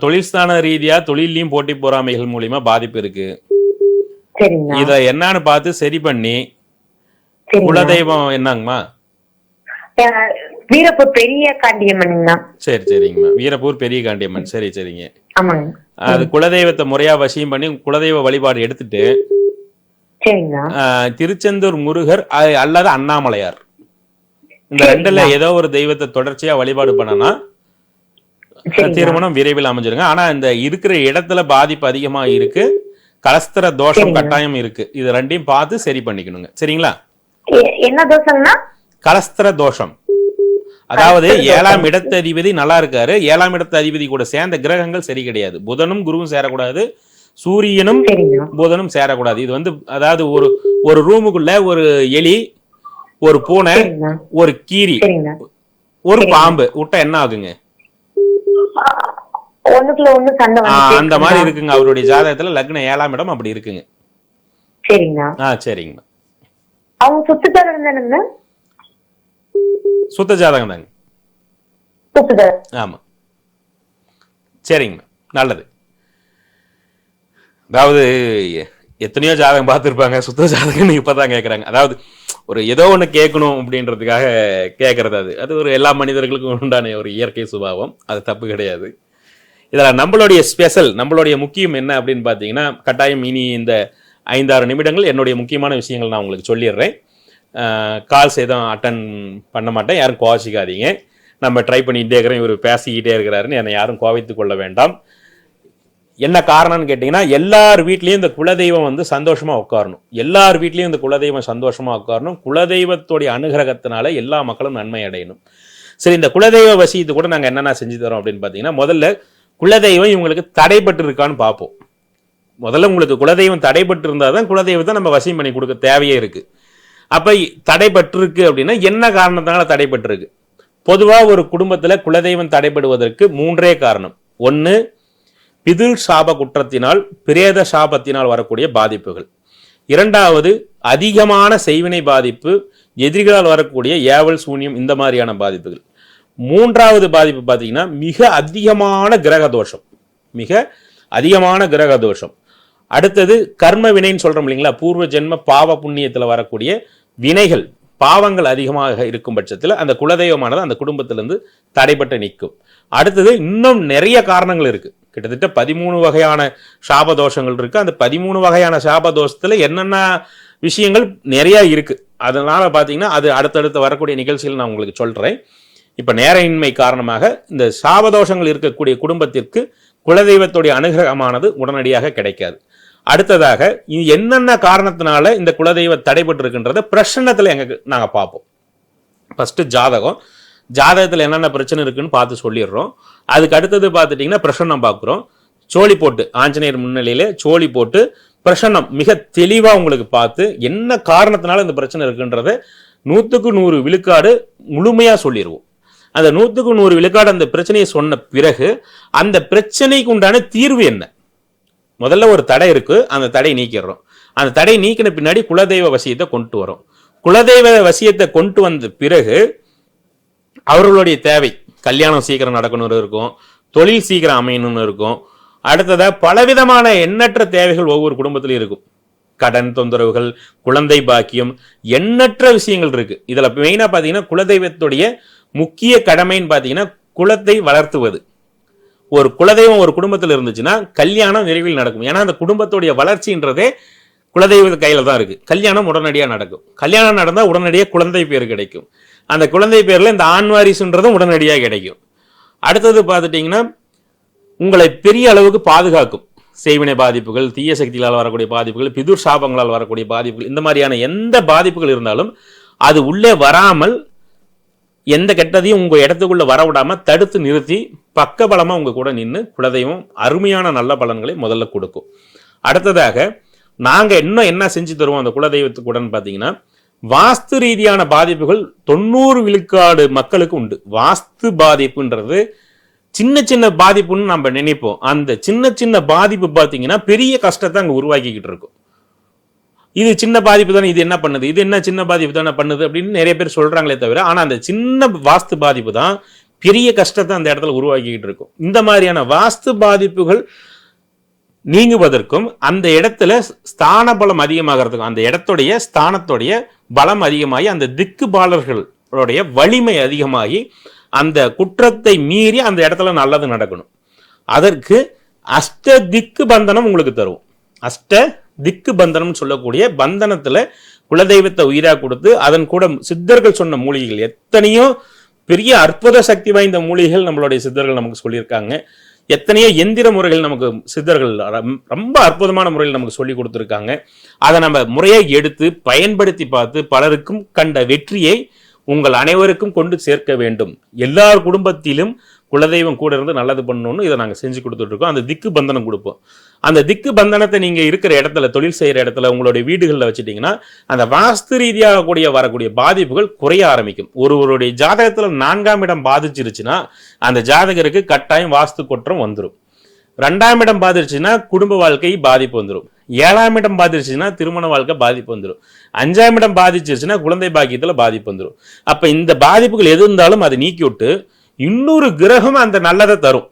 தொழில்ஸ்தான ரீதியா தொழிலையும் போட்டி பொறாமைகள் மூலியமா பாதிப்பு இருக்கு. இத என்னன்னு பார்த்து சரி பண்ணி, குலதெய்வம் என்னங்கம்மா? வீரப்பூர் பெரிய காண்டியம்மன். சரி சரிங்கம்மா. வீரப்பூர் பெரிய காண்டியம்மன். சரி சரிங்க. அது குலதெய்வத்தை முறையா வசியம் பண்ணி குலதெய்வ வழிபாடு எடுத்துட்டு திருச்செந்தூர் முருகர் அல்லது அண்ணாமலையார் இந்த ரெண்டுல ஏதோ ஒரு தெய்வத்தை தொடர்ச்சியா வழிபாடு பண்ணனா திருமணம் விரைவில் அமைஞ்சிருங்க. ஆனா இந்த இருக்கிற இடத்துல பாதிப்பு அதிகமா இருக்கு, கலஸ்திர தோஷம் கட்டாயம் இருக்கு. இது ரெண்டையும் பார்த்து சரி பண்ணிக்கணுங்க. சரிங்களா? என்ன தோஷம்னா? கலஸ்திர தோஷம். அதாவது 7ஆம் இடத்து அதிபதி நல்லா இருக்காரு, 7ஆம் இடத்து அதிபதி கூட சேர்ந்த கிரகங்கள் சரி கிடையாது. புதனும் குருவும் சேரக்கூடாது, சூரியனும் புதனும் சேரக்கூடாது. இது வந்து அதாவது ஒரு ரூமுக்குள்ள ஒரு எலி, ஒரு பூனை, ஒரு கீரி, ஒரு பாம்பு விட்டா என்ன ஆகுங்க? அந்த மாதிரி இருக்குங்க. அவருடைய ஜாதகத்துல லக்ன 7ஆம் இடம் அப்படி இருக்குங்க. சரிங்க. அவங்க சுத்த ஜாதகம் தாங்க. ஆமா, சரிங்க, நல்லது. அதாவது எத்தனையோ ஜாதகம் பார்த்துருப்பாங்க, சுத்த ஜாதகம் இப்பதான் கேட்கறாங்க. அதாவது ஒரு ஏதோ ஒண்ணு கேட்கணும் அப்படின்றதுக்காக கேட்கறது, அது ஒரு எல்லா மனிதர்களுக்கும் உண்டான ஒரு இயற்கை சுபாவம், அது தப்பு கிடையாது. இதில் நம்மளுடைய ஸ்பெஷல், நம்மளுடைய முக்கியம் என்ன அப்படின்னு பார்த்தீங்கன்னா, கட்டாயம் இனி இந்த 5-6 நிமிடங்கள் என்னுடைய முக்கியமான விஷயங்கள் நான் உங்களுக்கு சொல்லிடுறேன். கால்ஸ் எதுவும் அட்டன் பண்ண மாட்டேன், யாரும் கோவிச்சிக்காதீங்க. நம்ம ட்ரை பண்ணிகிட்டே இருக்கிறோம், இவர் பேசிக்கிட்டே இருக்கிறாருன்னு என்னை யாரும் கோவித்து கொள்ள வேண்டாம். என்ன காரணம்னு கேட்டிங்கன்னா, எல்லார் வீட்லேயும் இந்த குலதெய்வம் வந்து சந்தோஷமாக உட்காரணும். எல்லார் வீட்லேயும் இந்த குலதெய்வம் சந்தோஷமாக உட்காரணும். குலதெய்வத்துடைய அனுகிரகத்தினால எல்லா மக்களும் நன்மை அடையணும். சரி, இந்த குலதெய்வ வசியத்து கூட நாங்கள் என்னென்ன செஞ்சு தரோம் அப்படின்னு பார்த்தீங்கன்னா, முதல்ல குலதெய்வம் இவங்களுக்கு தடைப்பட்டு இருக்கான்னு பார்ப்போம். முதல்ல உங்களுக்கு குலதெய்வம் தடைப்பட்டு இருந்தால் தான் குலதெய்வத்தை நம்ம வசியம் பண்ணி கொடுக்க தேவையே இருக்குது. அப்போ தடைப்பட்டிருக்கு அப்படின்னா என்ன காரணத்தினால தடைப்பட்டிருக்கு? பொதுவாக ஒரு குடும்பத்தில் குலதெய்வம் தடைபடுவதற்கு 3 காரணம். 1, பிதுர் சாப குற்றத்தினால், பிரேத சாபத்தினால் வரக்கூடிய பாதிப்புகள். 2வது, அதிகமான செய்வினை பாதிப்பு, எதிரிகளால் வரக்கூடிய ஏவல், சூன்யம், இந்த மாதிரியான பாதிப்புகள். 3வது பாதிப்பு பார்த்தீங்கன்னா மிக அதிகமான கிரக தோஷம், மிக அதிகமான கிரக தோஷம். அடுத்தது கர்ம வினைன்னு சொல்றோம் இல்லைங்களா, பூர்வ ஜென்ம பாவ புண்ணியத்தில் வரக்கூடிய வினைகள், பாவங்கள் அதிகமாக இருக்கும் பட்சத்தில் அந்த குலதெய்வமானது அந்த குடும்பத்திலிருந்து தடைபட்டு நிற்கும். அடுத்தது இன்னும் நிறைய காரணங்கள் இருக்கு, கிட்டத்தட்ட 13 வகையான சாபதோஷங்கள் இருக்கு. அந்த 13 வகையான சாபதோஷத்துல என்னென்ன விஷயங்கள் நிறைய இருக்கு. அதனால பார்த்தீங்கன்னா அது அடுத்தடுத்து வரக்கூடிய நிகழ்ச்சிகள் நான் உங்களுக்கு சொல்றேன். இப்ப நேரையின்மை காரணமாக இந்த சாபதோஷங்கள் இருக்கக்கூடிய குடும்பத்திற்கு குலதெய்வத்துடைய அனுகிரகமானது உடனடியாக கிடைக்காது. அடுத்ததாக இது என்னென்ன காரணத்தினால இந்த குலதெய்வ தடைபட்டு இருக்கின்றத பிரசன்னத்துல நாங்க பார்ப்போம். ஃபர்ஸ்ட் ஜாதகத்துல என்னென்ன பிரச்சனை இருக்குன்னு பார்த்து சொல்லிடுறோம். அதுக்கு அடுத்தது பார்த்துட்டீங்கன்னா பிரசன்னம் பார்க்குறோம். சோழி போட்டு, ஆஞ்சநேயர் முன்னிலையில சோழி போட்டு பிரசன்னம் மிக தெளிவா உங்களுக்கு பார்த்து என்ன காரணத்தினால இந்த பிரச்சனை இருக்குன்றத 100க்கு 100 விழுக்காடு முழுமையா சொல்லிடுவோம். அந்த 100க்கு 100 விழுக்காடு அந்த பிரச்சனையை சொன்ன பிறகு அந்த பிரச்சனைக்கு உண்டான தீர்வு என்ன? முதல்ல ஒரு தடை இருக்கு, அந்த தடை நீக்கிறோம். அந்த தடை நீக்கின பின்னாடி குலதெய்வ வசியத்தை கொண்டு வரோம். குலதெய்வ வசியத்தை கொண்டு வந்த பிறகு அவர்களுடைய தேவை, கல்யாணம் சீக்கிரம் நடக்கணும்னு இருக்கும், தொழில் சீக்கிரம் அமையணும்னு இருக்கும். அடுத்ததா பலவிதமான எண்ணற்ற தேவைகள் ஒவ்வொரு குடும்பத்திலும் இருக்கும். கடன் தொந்தரவுகள், குழந்தை பாக்கியம், எண்ணற்ற விஷயங்கள் இருக்கு. இதுல மெயினா பாத்தீங்கன்னா குலதெய்வத்துடைய முக்கிய கடமைன்னு பாத்தீங்கன்னா குலத்தை வளர்த்துவது. ஒரு குலதெய்வம் ஒரு குடும்பத்தில் இருந்துச்சுன்னா கல்யாணம் விரைவில் நடக்கும். ஏன்னா அந்த குடும்பத்துடைய வளர்ச்சின்றதே குலதெய்வ கையில தான் இருக்கு. கல்யாணம் உடனடியாக நடக்கும். கல்யாணம் நடந்தால் உடனடியாக குழந்தை பேர் கிடைக்கும். அந்த குழந்தை பேர்ல இந்த ஆண் வாரிசுன்றதும் உடனடியாக கிடைக்கும். அடுத்தது பார்த்துட்டீங்கன்னா உங்களை பெரிய அளவுக்கு பாதுகாக்கும். செய்வினை பாதிப்புகள், தீய சக்திகளால் வரக்கூடிய பாதிப்புகள், பிதுர் சாபங்களால் வரக்கூடிய பாதிப்புகள், இந்த மாதிரியான எந்த பாதிப்புகள் இருந்தாலும் அது உள்ளே வராமல், எந்த கெட்டதையும் உங்க இடத்துக்குள்ள வரவிடாம தடுத்து நிறுத்தி பக்கபலமா உங்க கூட நின்று குலதெய்வம் அருமையான நல்ல பலன்களை முதல்ல கொடுக்கும். அடுத்ததாக நாங்க இன்னும் என்ன செஞ்சு தருவோம் அந்த குலதெய்வத்துக்குடன் பார்த்தீங்கன்னா, வாஸ்து ரீதியான பாதிப்புகள் 90 விழுக்காடு மக்களுக்கு உண்டு. வாஸ்து பாதிப்புன்றது சின்ன சின்ன பாதிப்புன்னு நம்ம நினைப்போம். அந்த சின்ன சின்ன பாதிப்பு பார்த்தீங்கன்னா பெரிய கஷ்டத்தை அங்கே உருவாக்கிக்கிட்டு இருக்கும். இது சின்ன பாதிப்பு தானே, இது என்ன பண்ணுது, இது என்ன சின்ன பாதிப்பு தானே பண்ணுது அப்படின்னு நிறைய பேர் சொல்றாங்களே தவிர, ஆனா அந்த சின்ன வாஸ்து பாதிப்பு தான் பெரிய கஷ்டத்தை அந்த இடத்துல உருவாக்கிக்கிட்டு இருக்கும். இந்த மாதிரியான வாஸ்து பாதிப்புகள் நீங்குவதற்கும் அந்த இடத்துல ஸ்தான பலம் அதிகமாகிறதுக்கும், அந்த இடத்துடைய ஸ்தானத்துடைய பலம் அதிகமாகி அந்த திக்கு பாலர்களுடைய வலிமை அதிகமாகி அந்த குற்றத்தை மீறி அந்த இடத்துல நல்லது நடக்கணும். அதற்கு அஷ்ட திக்கு பந்தனம் உங்களுக்கு தருவோம். அஷ்ட திக்கு பந்தனம் சொல்லக்கூடிய பந்தனத்துல குலதெய்வத்தை உயிரா கொடுத்து அதன் கூட சித்தர்கள் சொன்ன மூலிகைகள் எத்தனையோ பெரிய அற்புத சக்தி வாய்ந்த மூலிகைகள் நம்மளுடைய சித்தர்கள் நமக்கு சொல்லியிருக்காங்க. எத்தனையோ எந்திர முறைகள் நமக்கு சித்தர்கள் ரொம்ப அற்புதமான முறையில் நமக்கு சொல்லி கொடுத்துருக்காங்க. அதை நம்ம முறையை எடுத்து பயன்படுத்தி பார்த்து பலருக்கும் கண்ட வெற்றியை உங்கள் அனைவருக்கும் கொண்டு சேர்க்க வேண்டும். எல்லார் குடும்பத்திலும் குலதெய்வம் கூட இருந்து நல்லது பண்ணணும்னு இதை நாங்கள் செஞ்சு கொடுத்துட்டு இருக்கோம். அந்த திக்கு பந்தனம் கொடுப்போம். அந்த திக்கு பந்தனத்தை நீங்க இருக்கிற இடத்துல, தொழில் செய்யற இடத்துல, உங்களுடைய வீடுகளில் வச்சுட்டீங்கன்னா அந்த வாஸ்து ரீதியாக வரக்கூடிய பாதிப்புகள் குறைய ஆரம்பிக்கும். ஒருவருடைய ஜாதகத்துல 4ஆம் இடம் பாதிச்சிருச்சுன்னா அந்த ஜாதகருக்கு கட்டாயம் வாஸ்து குற்றம் வந்துடும். 2ஆம் இடம் பாதிச்சுன்னா குடும்ப வாழ்க்கை பாதிப்பு வந்துடும். 7ஆம் இடம் பாதிச்சுன்னா திருமண வாழ்க்கை பாதிப்பு வந்துடும். 5ஆம் இடம் பாதிச்சிருச்சுன்னா குழந்தை பாக்கியத்துல பாதிப்பு வந்துடும். அப்ப இந்த பாதிப்புகள் எது இருந்தாலும் அதை நீக்கி விட்டு இன்னொரு கிரகம் அந்த நல்லதை தரும்.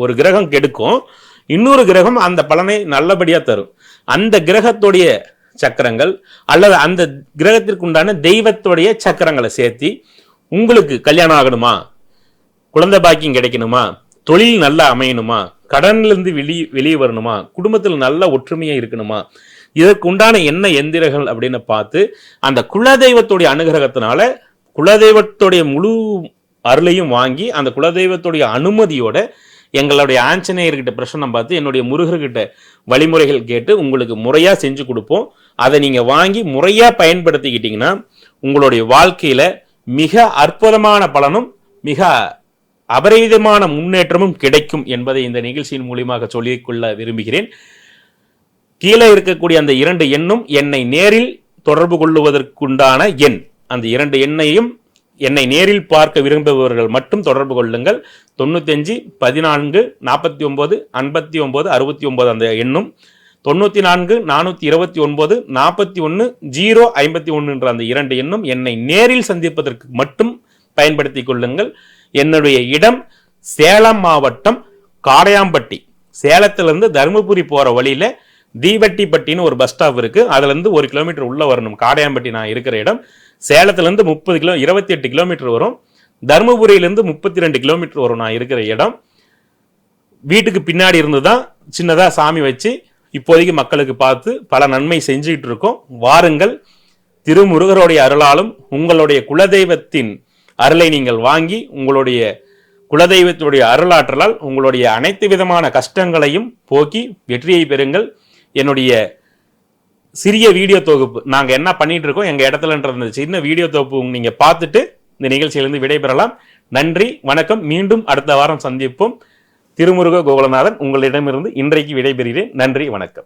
ஒரு கிரகம் கெடுக்கும், இன்னொரு கிரகம் அந்த பலனை நல்லபடியா தரும். அந்த கிரகத்துடைய சக்கரங்கள் அல்லது அந்த கிரகத்திற்கு உண்டான தெய்வத்துடைய சக்கரங்களை சேர்த்தி உங்களுக்கு கல்யாணம் ஆகணுமா, குழந்தை பாக்கியம் கிடைக்கணுமா, தொழில் நல்லா அமையணுமா, கடன்ல இருந்து வெளியே வரணுமா, குடும்பத்தில் நல்ல ஒற்றுமையா இருக்கணுமா, இதற்கு உண்டான என்ன எந்திரங்கள் அப்படின்னு பார்த்து அந்த குலதெய்வத்துடைய அனுகிரகத்தினால குலதெய்வத்துடைய முழு அருளையும் வாங்கி அந்த குலதெய்வத்துடைய அனுமதியோட எங்களுடைய ஆஞ்சநேயர்கிட்ட பிரச்சனை பார்த்து என்னுடைய முருகர்கிட்ட வழிமுறைகள் கேட்டு உங்களுக்கு முறையா செஞ்சு கொடுப்போம். அதை நீங்க வாங்கி முறையா பயன்படுத்திக்கிட்டீங்கன்னா உங்களுடைய வாழ்க்கையில மிக அற்புதமான பலனும் மிக அபரிவிதமான முன்னேற்றமும் கிடைக்கும் என்பதை இந்த நிகழ்ச்சியின் மூலியமாக சொல்லிக்கொள்ள விரும்புகிறேன். கீழே இருக்கக்கூடிய அந்த 2 எண்ணும் என்னை நேரில் தொடர்பு கொள்வதற்குண்டான எண். அந்த 2 எண்ணையும் என்னை நேரில் பார்க்க விரும்புபவர்கள் மட்டும் தொடர்பு கொள்ளுங்கள். 95 14 49 59 69 அந்த எண்ணும், 94 429 41 051 என்ற அந்த 2 எண்ணும் என்னை நேரில் சந்திப்பதற்கு மட்டும் பயன்படுத்தி கொள்ளுங்கள். என்னுடைய இடம் சேலம் மாவட்டம் காடையாம்பட்டி. சேலத்திலிருந்து தருமபுரி போற வழியில தீவட்டிப்பட்டின்னு ஒரு பஸ் ஸ்டாப் இருக்கு. அதுல இருந்து 1 கிலோமீட்டர் உள்ள வரணும். காடையாம்பட்டி நான் இருக்கிற இடம். சேலத்துல இருந்து 28 கிலோமீட்டர் வரும். தருமபுரியிலிருந்து 32 கிலோமீட்டர் வரும் நான் இருக்கிற இடம். வீட்டுக்கு பின்னாடி இருந்துதான் சின்னதா சாமி வச்சு இப்போதைக்கு மக்களுக்கு பார்த்து பல நன்மை செஞ்சுக்கிட்டு இருக்கோம். வாருங்கள். திருமுருகருடைய அருளாலும் உங்களுடைய குலதெய்வத்தின் அருளை நீங்கள் வாங்கி உங்களுடைய குலதெய்வத்துடைய அருளாற்றலால் உங்களுடைய அனைத்து விதமான கஷ்டங்களையும் போக்கி வெற்றியை பெறுங்கள். என்னுடைய சிறிய வீடியோ தொகுப்பு நாங்க என்ன பண்ணிட்டு இருக்கோம் எங்க இடத்துலன்ற சின்ன வீடியோ தொகுப்பு நீங்க பார்த்துட்டு இந்த நிகழ்ச்சியிலிருந்து விடைபெறலாம். நன்றி, வணக்கம். மீண்டும் அடுத்த வாரம் சந்திப்போம். திருமுருக கோகுலநாதன் உங்களிடமிருந்து இன்றைக்கு விடைபெறுகிறேன். நன்றி, வணக்கம்.